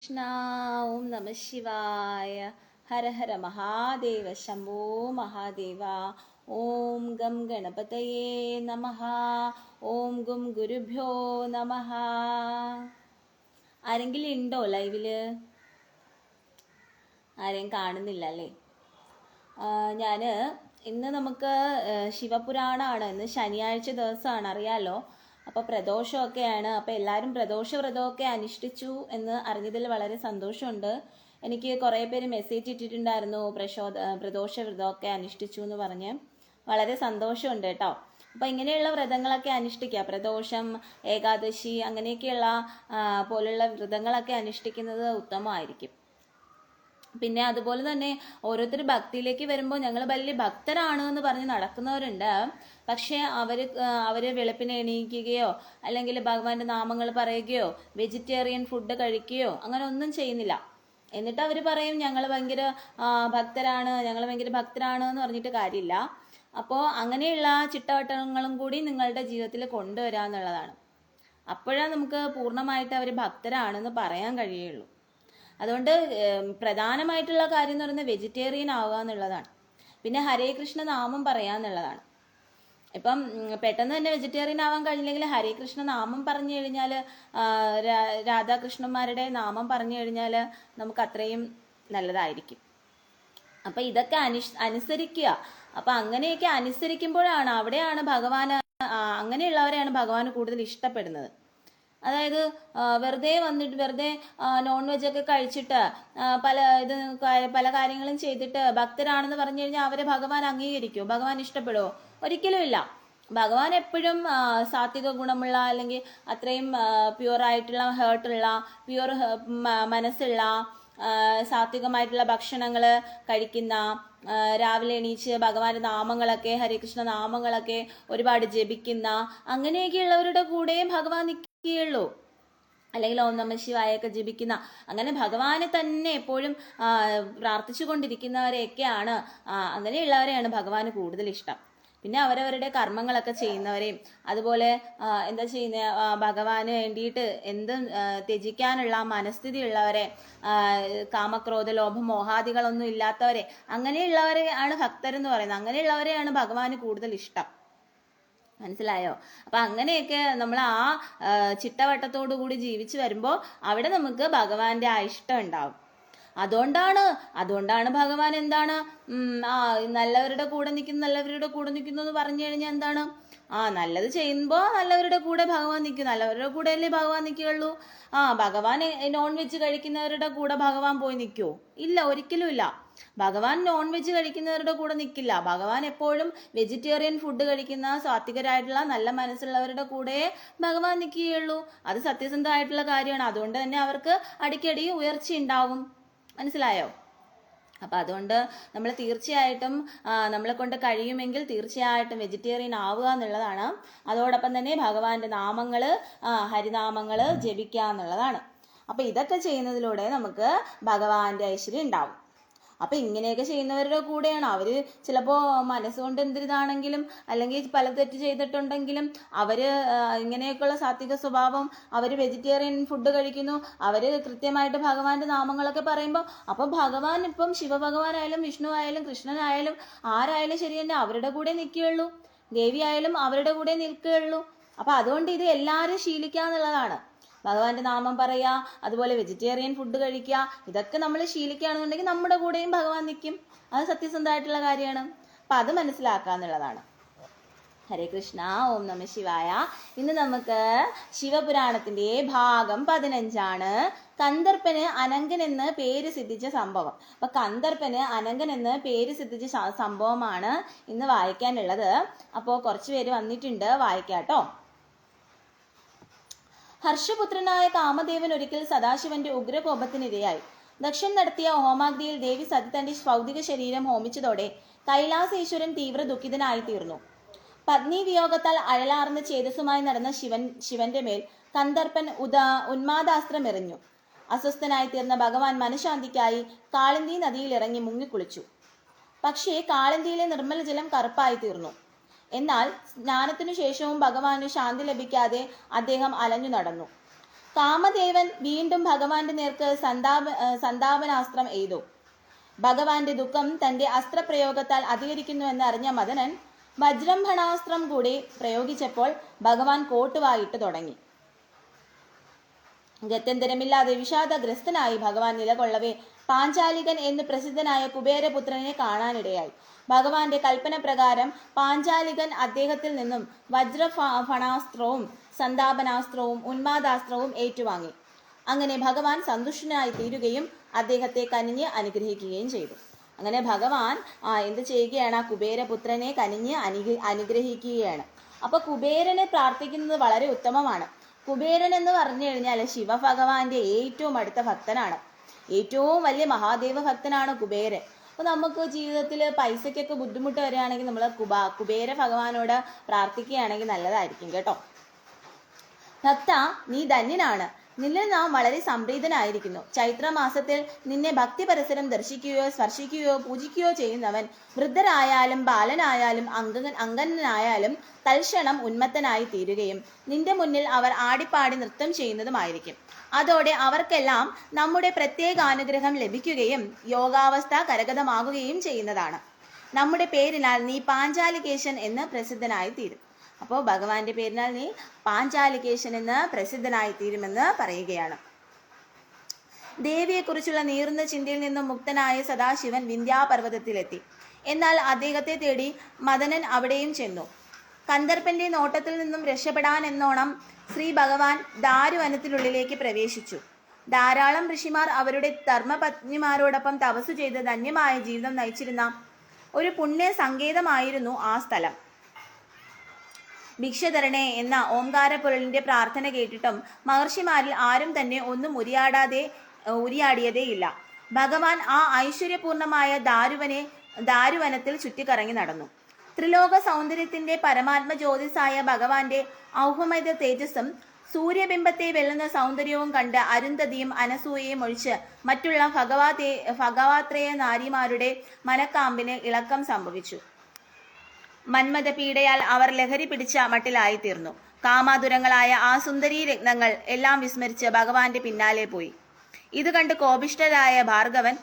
കൃഷ്ണ. ഓം നമ ശിവായ. ഹര ഹര മഹാദേവ ശംഭോ മഹാദേവ. ഓം ഗം ഗണപതയേ നമഃ. ഓം ഗും ഗുരുഭ്യോ നമഃ. ആരെങ്കിലും ഉണ്ടോ ലൈവില്? ആരെയും കാണുന്നില്ല അല്ലേ? ഞാൻ ഇന്ന് നമുക്ക് ശിവപുരാണമാണ്. ഇന്ന് ശനിയാഴ്ച ദിവസമാണ്, അറിയാലോ. അപ്പോൾ പ്രദോഷമൊക്കെയാണ്. അപ്പോൾ എല്ലാവരും പ്രദോഷ വ്രതമൊക്കെ അനുഷ്ഠിച്ചു എന്ന് അറിഞ്ഞതിൽ വളരെ സന്തോഷമുണ്ട്. എനിക്ക് കുറേ പേര് മെസ്സേജ് ഇട്ടിട്ടുണ്ടായിരുന്നു, പ്രദോഷ വ്രതമൊക്കെ അനുഷ്ഠിച്ചു എന്ന് പറഞ്ഞ്. വളരെ സന്തോഷമുണ്ട് കേട്ടോ. അപ്പോൾ ഇങ്ങനെയുള്ള വ്രതങ്ങളൊക്കെ അനുഷ്ഠിക്കുക. പ്രദോഷം, ഏകാദശി അങ്ങനെയൊക്കെയുള്ള പോലുള്ള വ്രതങ്ങളൊക്കെ അനുഷ്ഠിക്കുന്നത് ഉത്തമമായിരിക്കും. പിന്നെ അതുപോലെ തന്നെ ഓരോരുത്തർ ഭക്തിയിലേക്ക് വരുമ്പോൾ ഞങ്ങൾ വലിയ ഭക്തരാണ് എന്ന് പറഞ്ഞ് നടക്കുന്നവരുണ്ട്. പക്ഷേ അവർ വെളുപ്പിനെ എണീക്കുകയോ അല്ലെങ്കിൽ ഭഗവാന്റെ നാമങ്ങൾ പറയുകയോ വെജിറ്റേറിയൻ ഫുഡ് കഴിക്കുകയോ അങ്ങനെ ഒന്നും ചെയ്യുന്നില്ല. എന്നിട്ട് അവർ പറയും ഞങ്ങൾ ഭയങ്കര ഭക്തരാണ് എന്ന് പറഞ്ഞിട്ട് കാര്യമില്ല. അപ്പോൾ അങ്ങനെയുള്ള ചിട്ടവട്ടങ്ങളും കൂടി നിങ്ങളുടെ ജീവിതത്തിൽ കൊണ്ടുവരാന്നുള്ളതാണ്. അപ്പോഴാണ് നമുക്ക് പൂർണ്ണമായിട്ട് അവർ ഭക്തരാണെന്ന് പറയാൻ കഴിയുള്ളൂ. അതുകൊണ്ട് പ്രധാനമായിട്ടുള്ള കാര്യം എന്ന് പറയുന്നത് വെജിറ്റേറിയൻ ആവുക എന്നുള്ളതാണ്. പിന്നെ ഹരേ കൃഷ്ണ നാമം പറയാന്നുള്ളതാണ്. ഇപ്പം പെട്ടെന്ന് തന്നെ വെജിറ്റേറിയൻ ആവാൻ കഴിഞ്ഞില്ലെങ്കിൽ ഹരേ കൃഷ്ണ നാമം പറഞ്ഞു കഴിഞ്ഞാൽ, രാധാകൃഷ്ണന്മാരുടെ നാമം പറഞ്ഞു കഴിഞ്ഞാൽ നമുക്ക് അത്രയും നല്ലതായിരിക്കും. അപ്പം ഇതൊക്കെ അനുസരിക്കുക. അപ്പം അങ്ങനെയൊക്കെ അനുസരിക്കുമ്പോഴാണ് അവിടെയാണ് അങ്ങനെയുള്ളവരെയാണ് ഭഗവാൻ കൂടുതൽ ഇഷ്ടപ്പെടുന്നത്. അതായത് വെറുതെ നോൺ വെജ് ഒക്കെ കഴിച്ചിട്ട് പല കാര്യങ്ങളും ചെയ്തിട്ട് ഭക്തരാണെന്ന് പറഞ്ഞു കഴിഞ്ഞാൽ അവരെ ഭഗവാൻ അംഗീകരിക്കുമോ? ഭഗവാൻ ഇഷ്ടപ്പെടുമോ? ഒരിക്കലും ഇല്ല. ഭഗവാൻ എപ്പോഴും സാത്വിക ഗുണമുള്ള അല്ലെങ്കിൽ അത്രയും പ്യുവറായിട്ടുള്ള പ്യുവർ മനസ്സുള്ള സാത്വികമായിട്ടുള്ള ഭക്ഷണങ്ങൾ കഴിക്കുന്ന, രാവിലെ എണീച്ച് ഭഗവാന്റെ നാമങ്ങളൊക്കെ ഹരികൃഷ്ണ നാമങ്ങളൊക്കെ ഒരുപാട് ജപിക്കുന്ന അങ്ങനെയൊക്കെയുള്ളവരുടെ കൂടെയും ഭഗവാൻ നിൽക്കുകയുള്ളൂ. അല്ലെങ്കിൽ ഓം നമ ശിവായൊക്കെ ജപിക്കുന്ന, അങ്ങനെ ഭഗവാനെ തന്നെ എപ്പോഴും പ്രാർത്ഥിച്ചു കൊണ്ടിരിക്കുന്നവരെയൊക്കെയാണ്, അങ്ങനെയുള്ളവരെയാണ് ഭഗവാന് കൂടുതൽ ഇഷ്ടം. പിന്നെ അവരവരുടെ കർമ്മങ്ങളൊക്കെ ചെയ്യുന്നവരെയും അതുപോലെ എന്താ ചെയ്യുന്ന ഭഗവാന് വേണ്ടിയിട്ട് എന്തും ത്യജിക്കാനുള്ള മനസ്ഥിതി ഉള്ളവരെ, കാമക്രോധ ലോഭ മോഹാദികളൊന്നും ഇല്ലാത്തവരെ, അങ്ങനെയുള്ളവരെ ആണ് ഭക്തരെന്ന് പറയുന്നത്. അങ്ങനെയുള്ളവരെയാണ് ഭഗവാന് കൂടുതൽ ഇഷ്ടം. മനസ്സിലായോ? അപ്പം അങ്ങനെയൊക്കെ നമ്മൾ ആ ചിട്ടവട്ടത്തോടു കൂടി ജീവിച്ചു വരുമ്പോൾ അവിടെ നമുക്ക് ഭഗവാന്റെ ആ ഇഷ്ടം ഉണ്ടാവും. അതുകൊണ്ടാണ് ഭഗവാൻ എന്താണ് നല്ലവരുടെ കൂടെ നിൽക്കുന്നു എന്ന് പറഞ്ഞു കഴിഞ്ഞാൽ എന്താണ്? നല്ലത് ചെയ്യുമ്പോൾ നല്ലവരുടെ കൂടെ ഭഗവാൻ നിൽക്കും. നല്ലവരുടെ കൂടെ അല്ലേ ഭഗവാൻ നിൽക്കുകയുള്ളൂ. ഭഗവാൻ നോൺ വെജ് കഴിക്കുന്നവരുടെ കൂടെ ഭഗവാൻ പോയി നിൽക്കുമോ? ഇല്ല, ഒരിക്കലും ഇല്ല. ഭഗവാൻ നോൺ വെജ് കഴിക്കുന്നവരുടെ കൂടെ നിൽക്കില്ല. ഭഗവാൻ എപ്പോഴും വെജിറ്റേറിയൻ ഫുഡ് കഴിക്കുന്ന സാത്വികരായിട്ടുള്ള നല്ല മനസ്സുള്ളവരുടെ കൂടെ ഭഗവാൻ നിൽക്കുകയുള്ളൂ. അത് സത്യസന്ധമായിട്ടുള്ള കാര്യമാണ്. അതുകൊണ്ട് തന്നെ അവർക്ക് അടിക്കടി ഉയർച്ച ഉണ്ടാവും. മനസ്സിലായോ? അപ്പം അതുകൊണ്ട് നമ്മൾ തീർച്ചയായിട്ടും നമ്മളെ കൊണ്ട് കഴിയുമെങ്കിൽ തീർച്ചയായിട്ടും വെജിറ്റേറിയൻ ആവുക എന്നുള്ളതാണ്. അതോടൊപ്പം തന്നെ ഭഗവാന്റെ നാമങ്ങൾ, ഹരിനാമങ്ങൾ ജപിക്കുക എന്നുള്ളതാണ്. അപ്പം ഇതൊക്കെ ചെയ്യുന്നതിലൂടെ നമുക്ക് ഭഗവാന്റെ ഐശ്വര്യം ഉണ്ടാവും. അപ്പം ഇങ്ങനെയൊക്കെ ചെയ്യുന്നവരുടെ കൂടെയാണ് അവർ ചിലപ്പോൾ മനസ്സുകൊണ്ട് എന്തിരിതാണെങ്കിലും അല്ലെങ്കിൽ പല തെറ്റ് ചെയ്തിട്ടുണ്ടെങ്കിലും അവർ ഇങ്ങനെയൊക്കെയുള്ള സാത്വിക സ്വഭാവം, അവർ വെജിറ്റേറിയൻ ഫുഡ് കഴിക്കുന്നു, അവർ കൃത്യമായിട്ട് ഭഗവാന്റെ നാമങ്ങളൊക്കെ പറയുമ്പോൾ അപ്പോൾ ഭഗവാൻ ഇപ്പം ശിവഭഗവാനായാലും വിഷ്ണു ആയാലും കൃഷ്ണനായാലും ആരായാലും ശരി തന്നെ അവരുടെ കൂടെ നിൽക്കുകയുള്ളൂ. ദേവി ആയാലും അവരുടെ കൂടെ നിൽക്കുകയുള്ളൂ. അപ്പം അതുകൊണ്ട് ഇത് എല്ലാവരും ശീലിക്കുക എന്നുള്ളതാണ്. ഭഗവാന്റെ നാമം പറയുക, അതുപോലെ വെജിറ്റേറിയൻ ഫുഡ് കഴിക്കുക, ഇതൊക്കെ നമ്മൾ ശീലിക്കുകയാണെന്നുണ്ടെങ്കിൽ നമ്മുടെ കൂടെയും ഭഗവാൻ നിൽക്കും. അത് സത്യസന്ധമായിട്ടുള്ള കാര്യമാണ്. അപ്പം അത് മനസ്സിലാക്കുക എന്നുള്ളതാണ്. ഹരേ കൃഷ്ണ. ഓം നമ ശിവായ. ഇന്ന് നമുക്ക് ശിവപുരാണത്തിന്റെ ഭാഗം 15 കന്ദർപ്പന് അനങ്കൻ എന്ന് പേര് സിദ്ധിച്ച സംഭവം. അപ്പൊ കന്ദർപ്പന് അനങ്കൻ എന്ന് പേര് സിദ്ധിച്ച സംഭവമാണ് ഇന്ന് വായിക്കാനുള്ളത്. അപ്പോൾ കുറച്ച് പേര് വന്നിട്ടുണ്ട്, വായിക്കാട്ടോ. ഹർഷപുത്രനായ കാമദേവൻ ഒരിക്കൽ സദാശിവന്റെ ഉഗ്രകോപത്തിനിരയായി. ദക്ഷൻ നടത്തിയ ഹോമാഗ്നിയിൽ ദേവി സതി തന്റെ ഭൗതിക ശരീരം ഹോമിച്ചതോടെ കൈലാസേശ്വരൻ തീവ്ര ദുഃഖിതനായി തീർന്നു. പത്നി വിയോഗത്താൽ അഴലാർന്ന ചേതസ്സുമായി നടന്ന ശിവന്റെ മേൽ കന്ദർപ്പൻ ഉന്മാദാസ്ത്രം എറിഞ്ഞു. അസ്വസ്ഥനായി തീർന്ന ഭഗവാൻ മനഃശാന്തിക്കായി കാളിന്തി നദിയിൽ ഇറങ്ങി മുങ്ങിക്കുളിച്ചു. പക്ഷേ കാളിന്തിയിലെ നിർമ്മല ജലം കറുപ്പായി തീർന്നു. എന്നാൽ സ്നാനത്തിനു ശേഷവും ഭഗവാന് ശാന്തി ലഭിക്കാതെ അദ്ദേഹം അലഞ്ഞു നടന്നു. കാമദേവൻ വീണ്ടും ഭഗവാന്റെ നേർക്ക് സന്താപനാസ്ത്രം എയ്തു. ഭഗവാന്റെ ദുഃഖം തന്റെ അസ്ത്രപ്രയോഗത്താൽ അധികരിക്കുന്നുവെന്ന് അറിഞ്ഞ മദനൻ വജ്രംഭണാസ്ത്രം കൂടി പ്രയോഗിച്ചപ്പോൾ ഭഗവാൻ കോട്ടുവായിട്ട് തുടങ്ങി. ഗത്യന്തരമില്ലാതെ വിഷാദഗ്രസ്തനായി ഭഗവാൻ നിലകൊള്ളവേ പാഞ്ചാലികൻ എന്ന് പ്രസിദ്ധനായ കുബേരപുത്രനെ കാണാനിടയായി. ഭഗവാന്റെ കൽപ്പന പ്രകാരം പാഞ്ചാലികൻ അദ്ദേഹത്തിൽ നിന്നും വജ്രഫണാസ്ത്രവും സന്താപനാസ്ത്രവും ഉന്മാദാസ്ത്രവും ഏറ്റുവാങ്ങി. അങ്ങനെ ഭഗവാൻ സന്തുഷ്ടനായി തീരുകയും അദ്ദേഹത്തെ കനിഞ്ഞ് അനുഗ്രഹിക്കുകയും ചെയ്തു. അങ്ങനെ ഭഗവാൻ എന്ത് ചെയ്യുകയാണ്? ആ കുബേരപുത്രനെ കനിഞ്ഞ് അനുഗ്രഹിക്കുകയാണ്. അപ്പൊ കുബേരനെ പ്രാർത്ഥിക്കുന്നത് വളരെ ഉത്തമമാണ്. കുബേരൻ എന്ന് പറഞ്ഞു കഴിഞ്ഞാൽ ശിവഭഗവാന്റെ ഏറ്റവും അടുത്ത ഭക്തനാണ്. ഏറ്റവും വലിയ മഹാദേവ ഭക്തനാണ് കുബേരൻ. അപ്പൊ നമുക്ക് ജീവിതത്തിൽ പൈസക്കൊക്കെ ബുദ്ധിമുട്ട് വരികയാണെങ്കിൽ നമ്മൾ കുബേര ഭഗവാനോട് പ്രാർത്ഥിക്കുകയാണെങ്കിൽ നല്ലതായിരിക്കും കേട്ടോ. ഭക്ത, നീ ധന്യനാണ്. നിന്നിൽ നാം വളരെ സംപ്രീതനായിരിക്കുന്നു. ചൈത്രമാസത്തിൽ നിന്നെ ഭക്തി പരസ്പരം ദർശിക്കുകയോ സ്പർശിക്കുകയോ പൂജിക്കുകയോ ചെയ്യുന്നവൻ വൃദ്ധരായാലും ബാലനായാലും അങ്കനായാലും തൽക്ഷണം ഉന്മത്തനായി തീരുകയും നിന്റെ മുന്നിൽ അവർ ആടിപ്പാടി നൃത്തം ചെയ്യുന്നതുമായിരിക്കും. അതോടെ അവർക്കെല്ലാം നമ്മുടെ പ്രത്യേക അനുഗ്രഹം ലഭിക്കുകയും യോഗാവസ്ഥ കരഗതമാകുകയും ചെയ്യുന്നതാണ്. നമ്മുടെ പേരിനാൽ നീ പാഞ്ചാലികേശൻ എന്ന് പ്രസിദ്ധനായി തീരും. അപ്പോൾ ഭഗവാന്റെ പേരിനാൽ നീ പാഞ്ചാലികേശൻ എന്ന് പ്രസിദ്ധനായി തീരുമെന്ന് പറയുകയാണ്. ദേവിയെക്കുറിച്ചുള്ള നീറുന്ന ചിന്തയിൽ നിന്നും മുക്തനായ സദാശിവൻ വിന്ധ്യാപർവ്വതത്തിലെത്തി. എന്നാൽ അദ്ദേഹത്തെ തേടി മദനൻ അവിടെയും ചെന്നു. കന്ദർപ്പന്റെ നോട്ടത്തിൽ നിന്നും രക്ഷപ്പെടാൻ എന്നോണം ശ്രീ ഭഗവാൻ ദാരുവനത്തിനുള്ളിലേക്ക് പ്രവേശിച്ചു. ധാരാളം ഋഷിമാർ അവരുടെ ധർമ്മപത്നിമാരോടൊപ്പം തപസ്സു ചെയ്ത് ധന്യമായ ജീവിതം നയിച്ചിരുന്ന ഒരു പുണ്യ സങ്കേതമായിരുന്നു ആ സ്ഥലം. ഭിക്ഷധരണേ എന്ന ഓംകാരപ്പൊരുളിന്റെ പ്രാർത്ഥന കേട്ടിട്ടും മഹർഷിമാരിൽ ആരും തന്നെ ഒന്നും ഉരിയാടിയതേയില്ല. ഭഗവാൻ ആ ഐശ്വര്യപൂർണമായ ദാരുവനത്തിൽ ചുറ്റിക്കറങ്ങി നടന്നു. ത്രിലോക സൗന്ദര്യത്തിന്റെ പരമാത്മ ജ്യോതിസായ ഭഗവാന്റെ ഔഹമൈത തേജസ്സും സൂര്യബിംബത്തെ വെല്ലുന്ന സൗന്ദര്യവും കണ്ട് അരുന്ധതിയും അനസൂയയും ഒഴിച്ച് മറ്റുള്ള ഭഗവാത്രേയ നാരിമാരുടെ മനക്കാമ്പിന് ഇളക്കം സംഭവിച്ചു. മന്മഥ പീഡയാൽ അവർ ലഹരി പിടിച്ച മട്ടിലായിത്തീർന്നു. കാമാതുരങ്ങളായ ആ സുന്ദരീ രത്നങ്ങൾ എല്ലാം വിസ്മരിച്ച് ഭഗവാന്റെ പിന്നാലെ പോയി. ഇത് കണ്ട് കോപിഷ്ഠരായ ഭാർഗവൻ,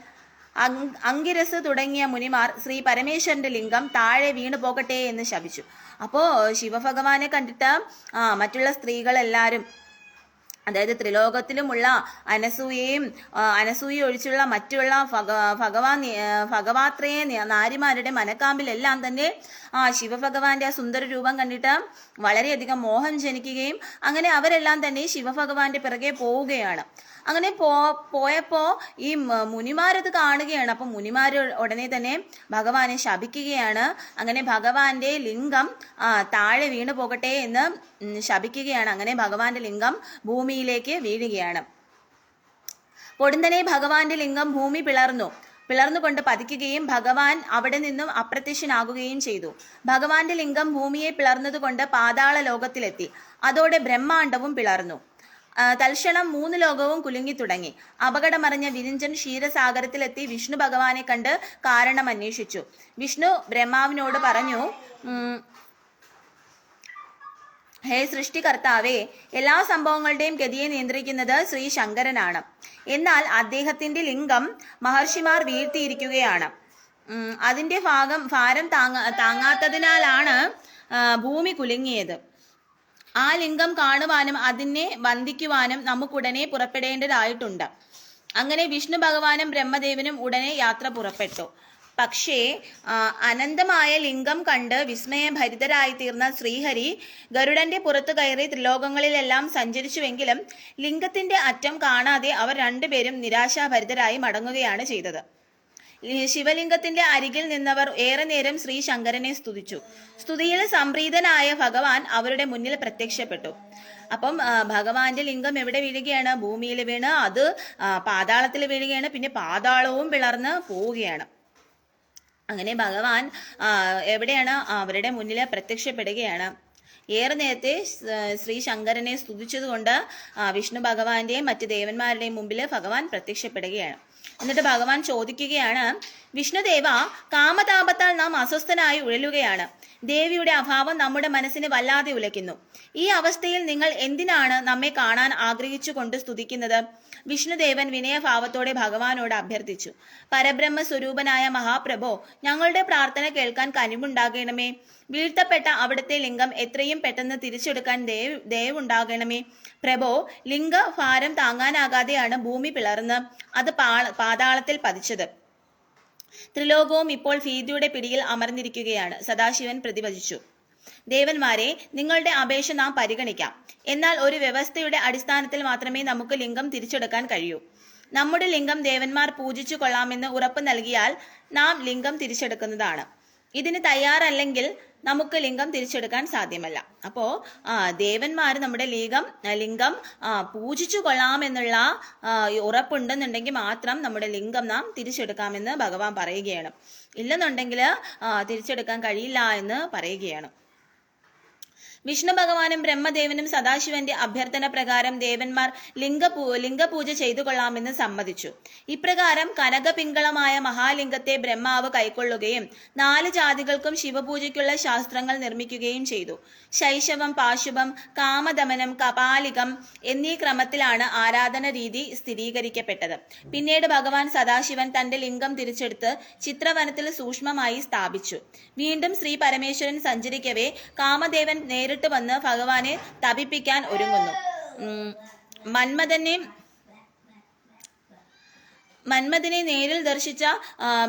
അങ്കിരസ് തുടങ്ങിയ മുനിമാർ ശ്രീ പരമേശ്വരന്റെ ലിംഗം താഴെ വീണു പോകട്ടെ എന്ന് ശപിച്ചു. അപ്പോ ശിവഭഗവാനെ കണ്ടിട്ട് മറ്റുള്ള സ്ത്രീകളെല്ലാരും, അതായത് ത്രിലോകത്തിലുമുള്ള അനസൂയ ഒഴിച്ചുള്ള മറ്റുള്ള ഭഗവാത്രേയ നാരിമാരുടെ മനക്കാമ്പിലെല്ലാം തന്നെ ശിവഭഗവാന്റെ ആ സുന്ദര രൂപം കണ്ടിട്ട് വളരെയധികം മോഹം ജനിക്കുകയും അങ്ങനെ അവരെല്ലാം തന്നെ ശിവഭഗവാന്റെ പിറകെ പോവുകയാണ്. അങ്ങനെ പോയപ്പോ ഈ മുനിമാരത് കാണുകയാണ്. അപ്പൊ മുനിമാര് ഉടനെ തന്നെ ഭഗവാനെ ശപിക്കുകയാണ്. അങ്ങനെ ഭഗവാന്റെ ലിംഗം താഴെ വീണു പോകട്ടെ എന്ന് ശപിക്കുകയാണ്. അങ്ങനെ ഭഗവാന്റെ ലിംഗം ഭൂമിയിലേക്ക് വീഴുകയാണ്. പൊടുന്നനെ ഭഗവാന്റെ ലിംഗം ഭൂമി പിളർന്നുകൊണ്ട് പതിക്കുകയും ഭഗവാൻ അവിടെ നിന്നും അപ്രത്യക്ഷനാകുകയും ചെയ്തു. ഭഗവാന്റെ ലിംഗം ഭൂമിയെ പിളർന്നതുകൊണ്ട് പാതാള ലോകത്തിലെത്തി. അതോടെ ബ്രഹ്മാണ്ടവും പിളർന്നു. തൽക്ഷണം 3 ലോകവും കുലുങ്ങി തുടങ്ങി. അപകടമറിഞ്ഞ വിരിഞ്ചൻ ക്ഷീരസാഗരത്തിലെത്തി വിഷ്ണു ഭഗവാനെ കണ്ട് കാരണം അന്വേഷിച്ചു. വിഷ്ണു ബ്രഹ്മാവിനോട് പറഞ്ഞു, ഹേ സൃഷ്ടികർത്താവേ, എല്ലാ സംഭവങ്ങളുടെയും ഗതിയെ നിയന്ത്രിക്കുന്നത് ശ്രീ ശങ്കരനാണ്. എന്നാൽ അദ്ദേഹത്തിന്റെ ലിംഗം മഹർഷിമാർ വീഴ്ത്തിയിരിക്കുകയാണ്. അതിന്റെ ഭാരം താങ്ങാത്തതിനാലാണ് ഭൂമി കുലുങ്ങിയത്. ആ ലിംഗം കാണുവാനും അതിനെ വന്ദിക്കുവാനും നമുക്കുടനെ പുറപ്പെടേണ്ടതായിട്ടുണ്ട്. അങ്ങനെ വിഷ്ണു ഭഗവാനും ബ്രഹ്മദേവനും ഉടനെ യാത്ര പുറപ്പെട്ടു. പക്ഷേ അനന്തമായ ലിംഗം കണ്ട് വിസ്മയഭരിതരായി തീർന്ന ശ്രീഹരി ഗരുഡന്റെ പുറത്തു കയറി ത്രിലോകങ്ങളിലെല്ലാം സഞ്ചരിച്ചുവെങ്കിലും ലിംഗത്തിന്റെ അറ്റം കാണാതെ അവർ രണ്ടുപേരും നിരാശാഭരിതരായി മടങ്ങുകയാണ് ചെയ്തത്. ശിവലിംഗത്തിന്റെ അരികിൽ നിന്നവർ ഏറെ നേരം ശ്രീ ശങ്കരനെ സ്തുതിച്ചു. സ്തുതിയിൽ സംപ്രീതനായ ഭഗവാൻ അവരുടെ മുന്നിൽ പ്രത്യക്ഷപ്പെട്ടു. അപ്പം ഭഗവാന്റെ ലിംഗം എവിടെ വീഴുകയാണ്? ഭൂമിയിൽ വീണ് അത് പാതാളത്തിൽ വീഴുകയാണ്. പിന്നെ പാതാളവും പിളർന്ന് പോവുകയാണ്. അങ്ങനെ ഭഗവാൻ എവിടെയാണ്? അവരുടെ മുന്നിൽ പ്രത്യക്ഷപ്പെടുകയാണ്. ഏറെ നേരത്തെ ശ്രീ ശങ്കരനെ സ്തുതിച്ചതുകൊണ്ട് വിഷ്ണു ഭഗവാന്റെയും മറ്റ് ദേവന്മാരുടെയും മുമ്പിൽ ഭഗവാൻ പ്രത്യക്ഷപ്പെടുകയാണ്. എന്നിട്ട് ഭഗവാൻ ചോദിക്കുകയാണ്, വിഷ്ണുദേവ, കാമതാപത്താൽ നാം അസ്വസ്ഥനായി ഉഴലുകയാണ്. ദേവിയുടെ അഭാവം നമ്മുടെ മനസ്സിനെ വല്ലാതെ ഉലയ്ക്കുന്നു. ഈ അവസ്ഥയിൽ നിങ്ങൾ എന്തിനാണ് നമ്മെ കാണാൻ ആഗ്രഹിച്ചു കൊണ്ട് സ്തുതിക്കുന്നത്? വിഷ്ണുദേവൻ വിനയഭാവത്തോടെ ഭഗവാനോട് അഭ്യർത്ഥിച്ചു. പരബ്രഹ്മ സ്വരൂപനായ മഹാപ്രഭോ, ഞങ്ങളുടെ പ്രാർത്ഥന കേൾക്കാൻ കനിവുണ്ടാകണമേ. വീഴ്ത്തപ്പെട്ട അവിടുത്തെ ലിംഗം എത്രയും പെട്ടെന്ന് തിരിച്ചെടുക്കാൻ ദയവുണ്ടാകണമേ. പ്രഭോ, ലിംഗഭാരം താങ്ങാനാകാതെയാണ് ഭൂമി പിളർന്ന് അത് പാതാളത്തിൽ പതിച്ചത്. ത്രിലോകവും ഇപ്പോൾ ഭീതിയുടെ പിടിയിൽ അമർന്നിരിക്കുകയാണ്. സദാശിവൻ പ്രതിവചിച്ചു. ദേവന്മാരെ, നിങ്ങളുടെ അപേക്ഷ നാം പരിഗണിക്കാം. എന്നാൽ ഒരു വ്യവസ്ഥയുടെ അടിസ്ഥാനത്തിൽ മാത്രമേ നമുക്ക് ലിംഗം തിരിച്ചെടുക്കാൻ കഴിയൂ. നമ്മുടെ ലിംഗം ദേവന്മാർ പൂജിച്ചു കൊള്ളാമെന്ന് ഉറപ്പ് നൽകിയാൽ നാം ലിംഗം തിരിച്ചെടുക്കുന്നതാണ്. ഇതിന് തയ്യാറല്ലെങ്കിൽ നമുക്ക് ലിംഗം തിരിച്ചെടുക്കാൻ സാധ്യമല്ല. അപ്പോ ദേവന്മാർ നമ്മുടെ ലിംഗം പൂജിച്ചു കൊള്ളാമെന്നുള്ള ഉറപ്പുണ്ടെന്നുണ്ടെങ്കിൽ മാത്രം നമ്മുടെ ലിംഗം നാം തിരിച്ചെടുക്കാമെന്ന് ഭഗവാൻ പറയുകയാണ്. ഇല്ലെന്നുണ്ടെങ്കിൽ തിരിച്ചെടുക്കാൻ കഴിയില്ല എന്ന് പറയുകയാണ്. വിഷ്ണു ഭഗവാനും ബ്രഹ്മദേവനും സദാശിവന്റെ അഭ്യർത്ഥന പ്രകാരം ദേവന്മാർ ലിംഗപൂജ ചെയ്തു കൊള്ളാമെന്ന് സമ്മതിച്ചു. ഇപ്രകാരം കനകപിംഗളമായ മഹാലിംഗത്തെ ബ്രഹ്മാവ് കൈക്കൊള്ളുകയും 4 ജാതികൾക്കും ശിവപൂജയ്ക്കുള്ള ശാസ്ത്രങ്ങൾ നിർമ്മിക്കുകയും ചെയ്തു. ശൈശവം, പാശുപം, കാമദമനം, കപാലികം എന്നീ ക്രമത്തിലാണ് ആരാധന രീതി സ്ഥിരീകരിക്കപ്പെട്ടത്. പിന്നീട് ഭഗവാൻ സദാശിവൻ തന്റെ ലിംഗം തിരിച്ചെടുത്ത് ചിത്രവനത്തിൽ സൂക്ഷ്മമായി സ്ഥാപിച്ചു. വീണ്ടും ശ്രീ പരമേശ്വരൻ സഞ്ചരിക്കവേ കാമദേവൻ നേരിട്ട് വന്ന് ഭഗവാനെ തപിപ്പിക്കാൻ ഒരുങ്ങുന്നു. മന്മഥനെ നേരിൽ ദർശിച്ച